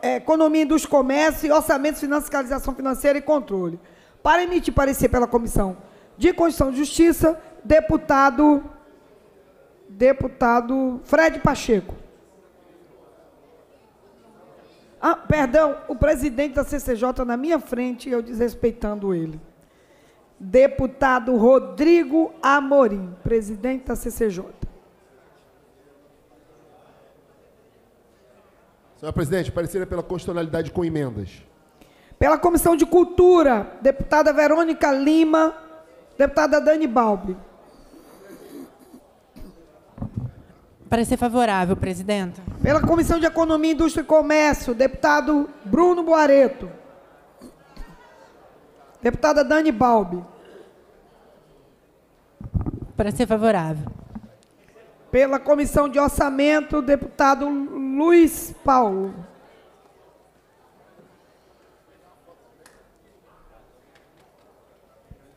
G: Economia, Indústria e Comércio, Orçamento, Fiscalização Financeira e Controle. Para emitir parecer pela Comissão de Constituição e Justiça, deputado Fred Pacheco. Perdão, o presidente da CCJ na minha frente, eu desrespeitando ele. Deputado Rodrigo Amorim, presidente da CCJ.
P: Senhor presidente, parecer pela constitucionalidade com emendas.
G: Pela Comissão de Cultura, deputada Verônica Lima, deputada Dani Balbi.
F: Parecer favorável, presidenta.
G: Pela Comissão de Economia, Indústria e Comércio, deputado Bruno Boareto. Deputada Dani Balbi.
F: Parecer favorável.
G: Pela Comissão de Orçamento, deputado Luiz Paulo.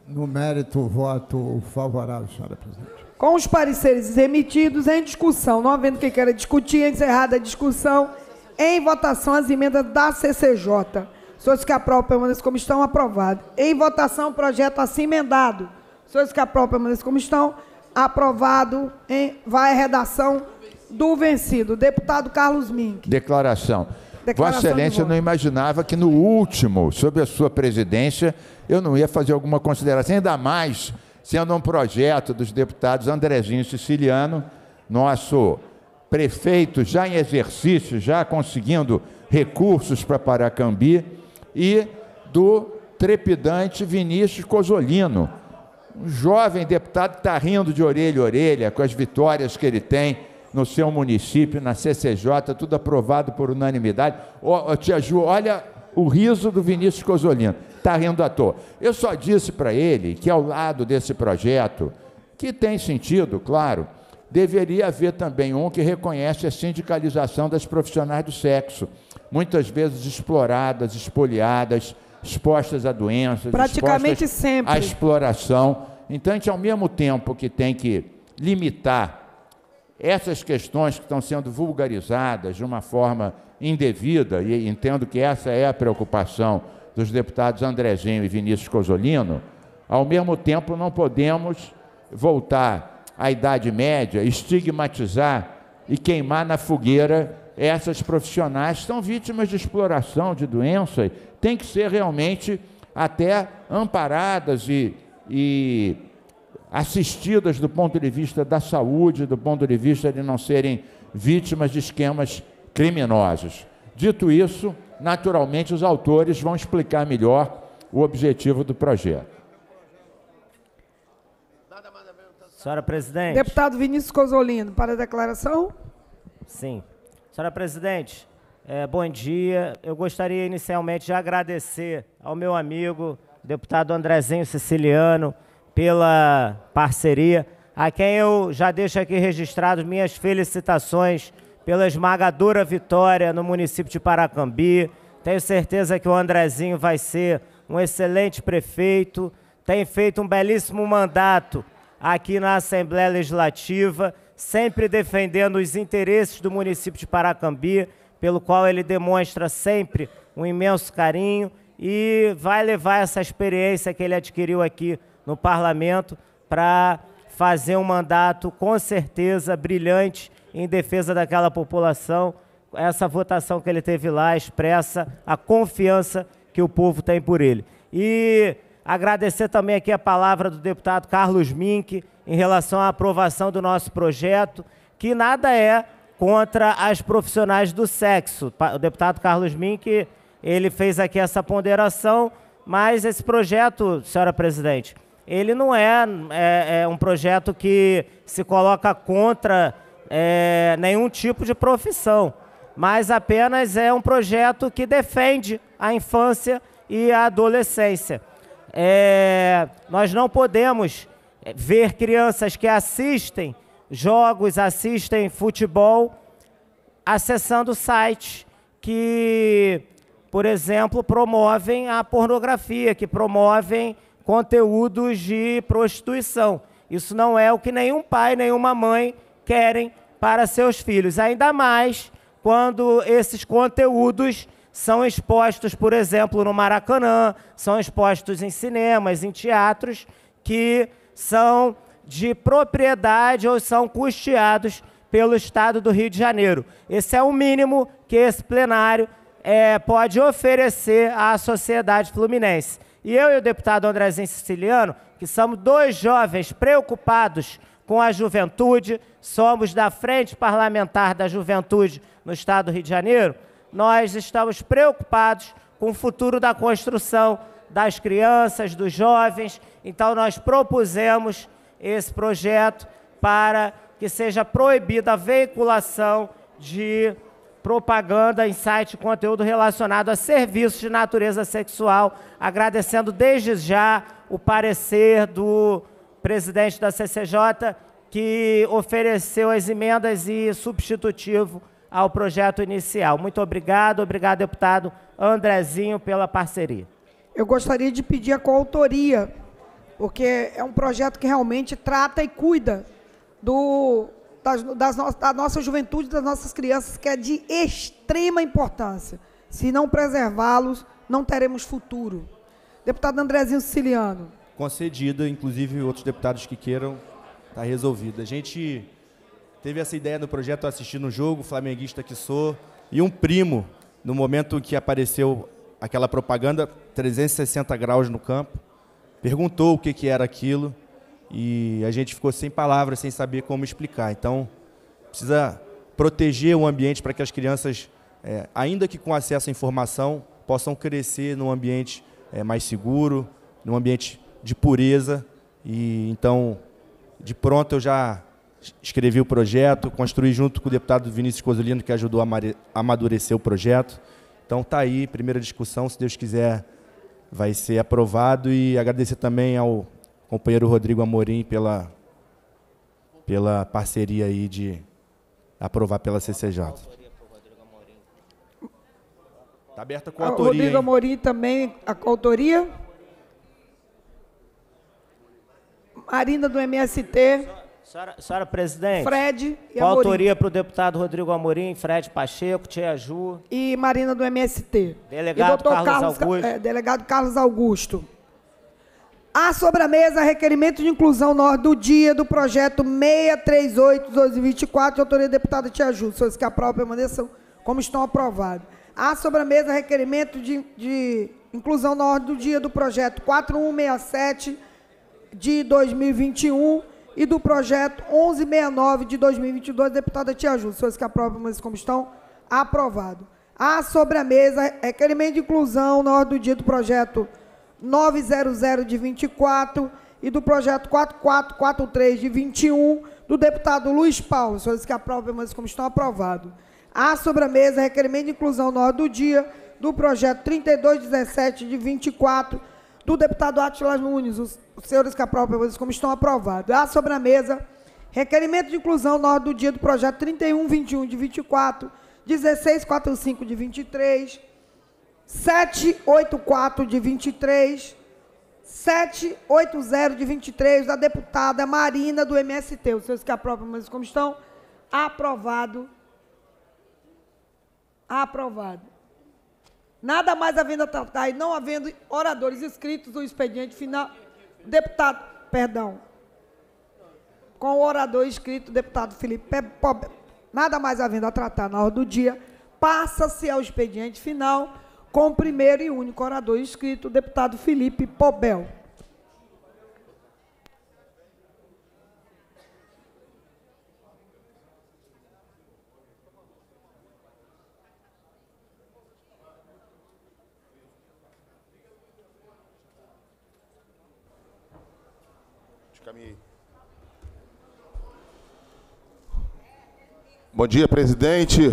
C: No mérito, voto favorável, senhora presidente.
G: Com os pareceres emitidos, em discussão, não havendo quem queira discutir, encerrada a discussão, em votação as emendas da CCJ. Senhores que aprovam, permaneçam como estão, aprovado. Em votação, o projeto assim emendado. Senhores que aprovam, permaneçam como estão, aprovado. Vai a redação do vencido. Deputado Carlos Mink.
D: Declaração. Vossa Excelência não imaginava que no último, sob a sua presidência, eu não ia fazer alguma consideração, ainda mais sendo um projeto dos deputados Andrezinho Siciliano, nosso prefeito já em exercício, já conseguindo recursos para Paracambi, e do trepidante Vinícius Cozzolino, um jovem deputado que está rindo de orelha a orelha com as vitórias que ele tem no seu município, na CCJ, tudo aprovado por unanimidade. Tia Ju, olha o riso do Vinícius Cozzolino, está rindo à toa. Eu só disse para ele que ao lado desse projeto, que tem sentido, claro, deveria haver também um que reconhece a sindicalização das profissionais do sexo, muitas vezes exploradas, espoliadas, expostas a doenças,
G: praticamente
D: expostas
G: sempre
D: à exploração. Então, a gente, ao mesmo tempo que tem que limitar essas questões que estão sendo vulgarizadas de uma forma indevida, e entendo que essa é a preocupação dos deputados Andrezinho e Vinícius Cozzolino, ao mesmo tempo não podemos voltar à Idade Média, estigmatizar e queimar na fogueira essas profissionais que são vítimas de exploração, de doença, têm que ser realmente até amparadas e assistidas do ponto de vista da saúde, do ponto de vista de não serem vítimas de esquemas criminosos. Dito isso, naturalmente os autores vão explicar melhor o objetivo do projeto.
Q: Senhora presidente.
G: Deputado Vinícius Cozzolino, para a declaração.
Q: Sim. Senhora presidente, bom dia. Eu gostaria inicialmente de agradecer ao meu amigo, deputado Andrezinho Siciliano, pela parceria, a quem eu já deixo aqui registrado minhas felicitações pela esmagadora vitória no município de Paracambi. Tenho certeza que o Andrezinho vai ser um excelente prefeito, tem feito um belíssimo mandato aqui na Assembleia Legislativa, sempre defendendo os interesses do município de Paracambi, pelo qual ele demonstra sempre um imenso carinho e vai levar essa experiência que ele adquiriu aqui no Parlamento para fazer um mandato, com certeza, brilhante em defesa daquela população. Essa votação que ele teve lá expressa a confiança que o povo tem por ele. E agradecer também aqui a palavra do deputado Carlos Mink em relação à aprovação do nosso projeto, que nada é contra as profissionais do sexo. O deputado Carlos Mink, ele fez aqui essa ponderação, mas esse projeto, senhora presidente, ele não é um projeto que se coloca contra nenhum tipo de profissão, mas apenas é um projeto que defende a infância e a adolescência. Nós não podemos ver crianças que assistem jogos, assistem futebol, acessando sites que, por exemplo, promovem a pornografia, que promovem conteúdos de prostituição. Isso não é o que nenhum pai, nenhuma mãe querem para seus filhos, ainda mais quando esses conteúdos são expostos, por exemplo, no Maracanã, são expostos em cinemas, em teatros, que são de propriedade ou são custeados pelo Estado do Rio de Janeiro. Esse é o mínimo que esse plenário pode oferecer à sociedade fluminense. E eu e o deputado Andrezinho Siciliano, que somos dois jovens preocupados com a juventude, somos da Frente Parlamentar da Juventude no Estado do Rio de Janeiro, nós estamos preocupados com o futuro da construção das crianças, dos jovens. Então, nós propusemos esse projeto para que seja proibida a veiculação de propaganda em site de conteúdo relacionado a serviços de natureza sexual, agradecendo desde já o parecer do presidente da CCJ, que ofereceu as emendas e substitutivo ao projeto inicial. Muito obrigado, deputado Andrezinho, pela parceria.
G: Eu gostaria de pedir a coautoria, porque é um projeto que realmente trata e cuida da nossa juventude, das nossas crianças, que é de extrema importância. Se não preservá-los, não teremos futuro. Deputado Andrezinho Siciliano.
L: Concedida, inclusive outros deputados que queiram, está resolvida. A gente teve essa ideia no projeto assistindo um jogo, flamenguista que sou, e um primo, no momento em que apareceu aquela propaganda, 360 graus no campo, perguntou o que era aquilo, e a gente ficou sem palavras, sem saber como explicar. Então, precisa proteger o ambiente para que as crianças, ainda que com acesso à informação, possam crescer num ambiente mais seguro, num ambiente de pureza. E então, de pronto, eu já escrevi o projeto, construí junto com o deputado Vinícius Cosolino, que ajudou a amadurecer o projeto. Então, está aí, primeira discussão, se Deus quiser, vai ser aprovado. E agradecer também ao companheiro Rodrigo Amorim pela parceria aí de aprovar pela CCJ. Está aberta com a autoria.
G: Rodrigo Amorim também, a coautoria. Marina do MST.
Q: Senhora presidente,
G: Fred e
Q: Amorim. Autoria para o deputado Rodrigo Amorim, Fred Pacheco, Tia Ju.
G: E Marina do MST.
Q: Delegado Carlos Augusto.
G: Delegado Carlos Augusto. A sobre a mesa, requerimento de inclusão na ordem do dia do projeto 638-2024, de autoria da deputada Tia Ju. Senhores que aprovam, permaneçam como estão aprovados. A sobre a mesa, requerimento de inclusão na ordem do dia do projeto 4167 de 2021 e do projeto 1169 de 2022, deputada Tia Ju. Senhores que aprovam, permaneçam como estão aprovados. A sobre a mesa, requerimento de inclusão na ordem do dia do projeto 900 de 24 e do projeto 4443 de 21, do deputado Luiz Paulo. Senhores que aprovam, permaneçam como estão aprovados. Há sobre a mesa requerimento de inclusão na ordem do dia do projeto 3217 de 24, do deputado Átila Nunes. Os senhores que aprovam, permaneçam como estão aprovados. Há sobre a mesa requerimento de inclusão na ordem do dia do projeto 3121 de 24, 1645 de 23, 784 de 23, 780 de 23, da deputada Marina do MST. Os senhores que aprovam, mas como estão? Aprovado. Aprovado. Nada mais havendo a tratar e não havendo oradores inscritos, o expediente final. Deputado, perdão. Com o orador inscrito, deputado Felipe Pobel. Nada mais havendo a tratar na ordem do dia, passa-se ao expediente final com o primeiro e único orador inscrito, o deputado Felipe Pobel.
O: Bom dia, presidente,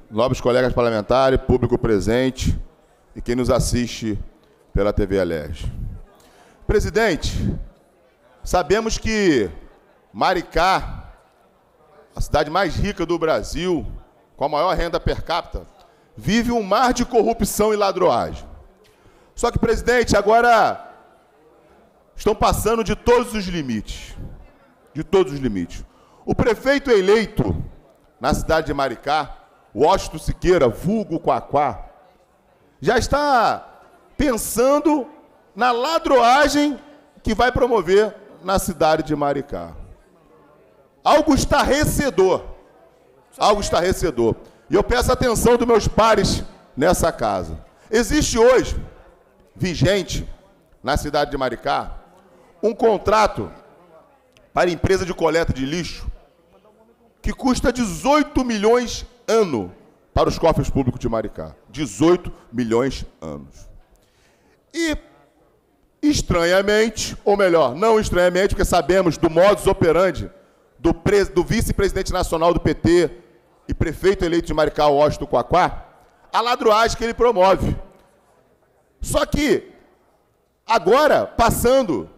O: nobres colegas parlamentares, público presente e quem nos assiste pela TV Alerj. Presidente, sabemos que Maricá, a cidade mais rica do Brasil, com a maior renda per capita, vive um mar de corrupção e ladroagem. Só que, presidente, agora estão passando de todos os limites. De todos os limites. O prefeito eleito na cidade de Maricá, Washington Siqueira, vulgo Quaquá, já está pensando na ladroagem que vai promover na cidade de Maricá. Algo estarrecedor. Algo estarrecedor. E eu peço a atenção dos meus pares nessa casa. Existe hoje, vigente, na cidade de Maricá, um contrato para empresa de coleta de lixo que custa 18 milhões ano para os cofres públicos de Maricá. 18 milhões anos. E, estranhamente, ou melhor, não estranhamente, porque sabemos do modus operandi do vice-presidente nacional do PT e prefeito eleito de Maricá, Washington Quaquá, a ladroagem que ele promove. Só que, agora, passando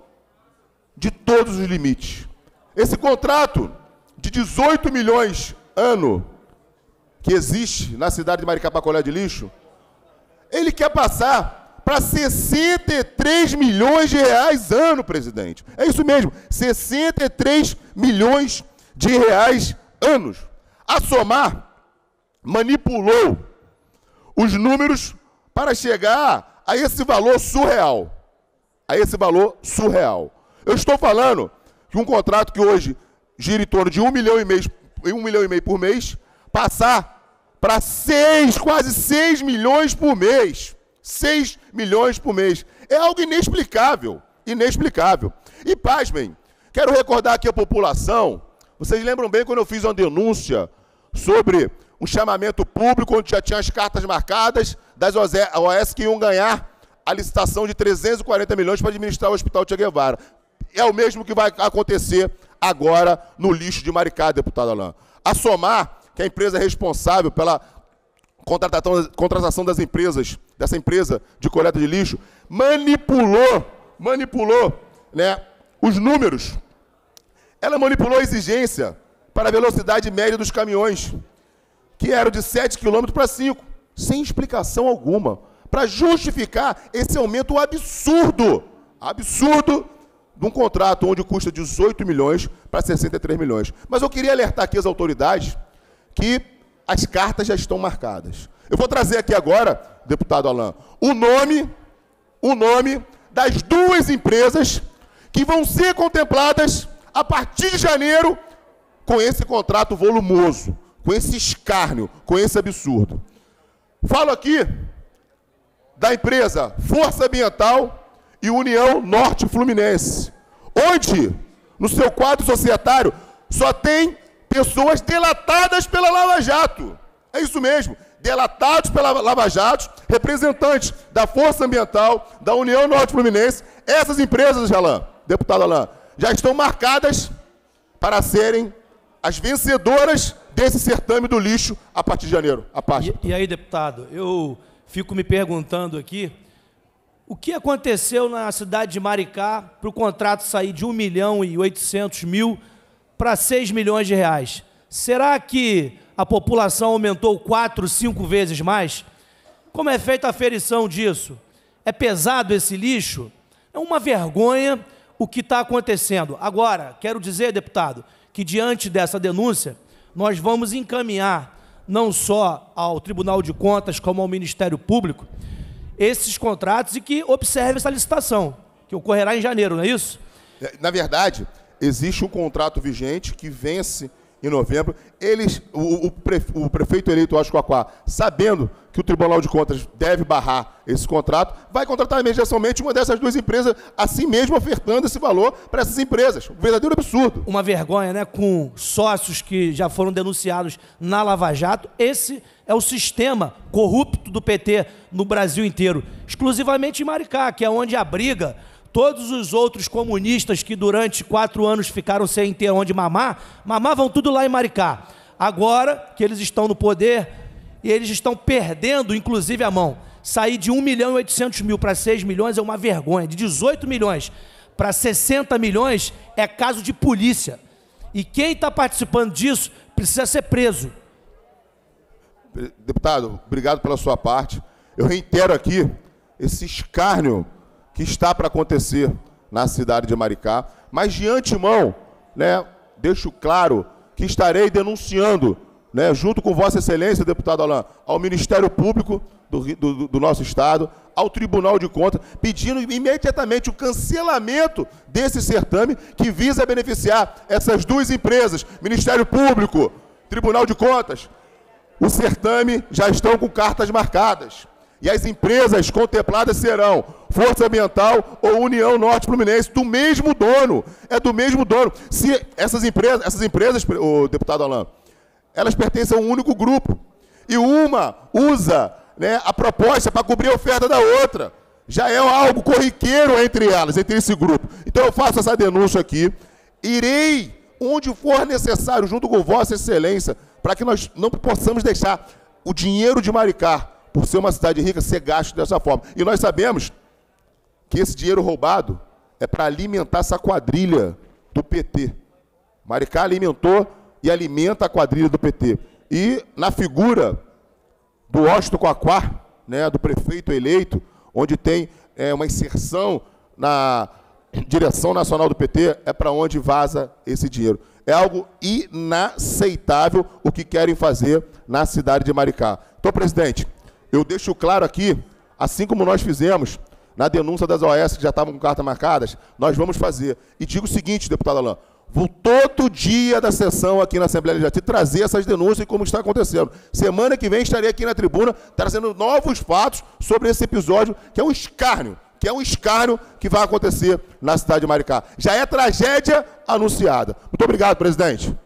O: de todos os limites. Esse contrato de 18 milhões ano que existe na cidade de Maricá para coleta de lixo, ele quer passar para 63 milhões de reais ano, presidente. É isso mesmo, 63 milhões de reais anos. A somar, manipulou os números para chegar a esse valor surreal. A esse valor surreal. Eu estou falando de um contrato que hoje gira em torno de 1 milhão e meio por mês, passar para quase 6 milhões por mês. 6 milhões por mês. É algo inexplicável. Inexplicável. E, pasmem, quero recordar aqui a população, vocês lembram bem quando eu fiz uma denúncia sobre um chamamento público, onde já tinha as cartas marcadas das OS que iam ganhar a licitação de 340 milhões para administrar o Hospital Che Guevara. É o mesmo que vai acontecer agora no lixo de Maricá, deputado Alain. A Somar, que é a empresa responsável pela contratação das empresas, dessa empresa de coleta de lixo, manipulou, né, os números. Ela manipulou a exigência para a velocidade média dos caminhões, que eram de 7 km para 5, sem explicação alguma, para justificar esse aumento absurdo de um contrato onde custa 18 milhões para 63 milhões. Mas eu queria alertar aqui as autoridades que as cartas já estão marcadas. Eu vou trazer aqui agora, deputado Alain, o nome das duas empresas que vão ser contempladas a partir de janeiro com esse contrato volumoso, com esse escárnio, com esse absurdo. Falo aqui da empresa Força Ambiental e União Norte Fluminense, onde, no seu quadro societário, só tem pessoas delatadas pela Lava Jato. É isso mesmo, delatados pela Lava Jato, representantes da Força Ambiental, da União Norte Fluminense. Essas empresas, Alain, deputado Alain, já estão marcadas para serem as vencedoras desse certame do lixo a partir de janeiro.
K: E aí, deputado, eu fico me perguntando aqui, o que aconteceu na cidade de Maricá para o contrato sair de 1.800.000 para 6 milhões de reais? Será que a população aumentou 4, 5 vezes mais? Como é feita a aferição disso? É pesado esse lixo? É uma vergonha o que está acontecendo. Agora, quero dizer, deputado, que diante dessa denúncia, nós vamos encaminhar não só ao Tribunal de Contas, como ao Ministério Público, esses contratos e que observe essa licitação, que ocorrerá em janeiro, não é isso?
O: Na verdade, existe um contrato vigente que vence em novembro. O prefeito eleito Washington Quaquá, sabendo que o Tribunal de Contas deve barrar esse contrato, vai contratar imediatamente uma dessas duas empresas, assim mesmo ofertando esse valor para essas empresas. Um verdadeiro absurdo.
K: Uma vergonha, né? Com sócios que já foram denunciados na Lava Jato. Esse é o sistema corrupto do PT no Brasil inteiro, exclusivamente em Maricá, que é onde abriga Todos os outros comunistas que durante 4 anos ficaram sem ter onde mamar, mamavam tudo lá em Maricá. Agora que eles estão no poder, eles estão perdendo, inclusive, a mão. Sair de 1.800.000 para 6 milhões é uma vergonha. De 18 milhões para 60 milhões é caso de polícia. E quem está participando disso precisa ser preso.
O: Deputado, obrigado pela sua parte. Eu reitero aqui esse escárnio que está para acontecer na cidade de Maricá, mas de antemão, né, deixo claro que estarei denunciando, né, junto com Vossa Excelência, deputado Alain, ao Ministério Público do nosso Estado, ao Tribunal de Contas, pedindo imediatamente o cancelamento desse certame que visa beneficiar essas duas empresas, Ministério Público, Tribunal de Contas. O certame já estão com cartas marcadas. E as empresas contempladas serão Força Ambiental ou União Norte Fluminense, do mesmo dono. É do mesmo dono. Se essas empresas, o deputado Alain, elas pertencem a um único grupo. E uma usa, né, a proposta para cobrir a oferta da outra. Já é algo corriqueiro entre elas, entre esse grupo. Então eu faço essa denúncia aqui. Irei, onde for necessário, junto com Vossa Excelência, para que nós não possamos deixar o dinheiro de Maricá, por ser uma cidade rica, ser gasto dessa forma. E nós sabemos que esse dinheiro roubado é para alimentar essa quadrilha do PT. Maricá alimentou e alimenta a quadrilha do PT. E na figura do Washington Coaquá, né, do prefeito eleito, onde tem uma inserção na direção nacional do PT, é para onde vaza esse dinheiro. É algo inaceitável o que querem fazer na cidade de Maricá. Então, presidente, eu deixo claro aqui, assim como nós fizemos na denúncia das OAS que já estavam com cartas marcadas, nós vamos fazer. E digo o seguinte, deputado Alain, vou todo dia da sessão aqui na Assembleia Legislativa trazer essas denúncias e como está acontecendo. Semana que vem estarei aqui na tribuna trazendo novos fatos sobre esse episódio, que é um escárnio, que vai acontecer na cidade de Maricá. Já é tragédia anunciada. Muito obrigado, presidente.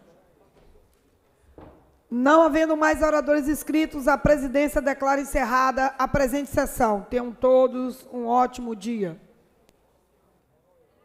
G: Não havendo mais oradores inscritos, a presidência declara encerrada a presente sessão. Tenham todos um ótimo dia.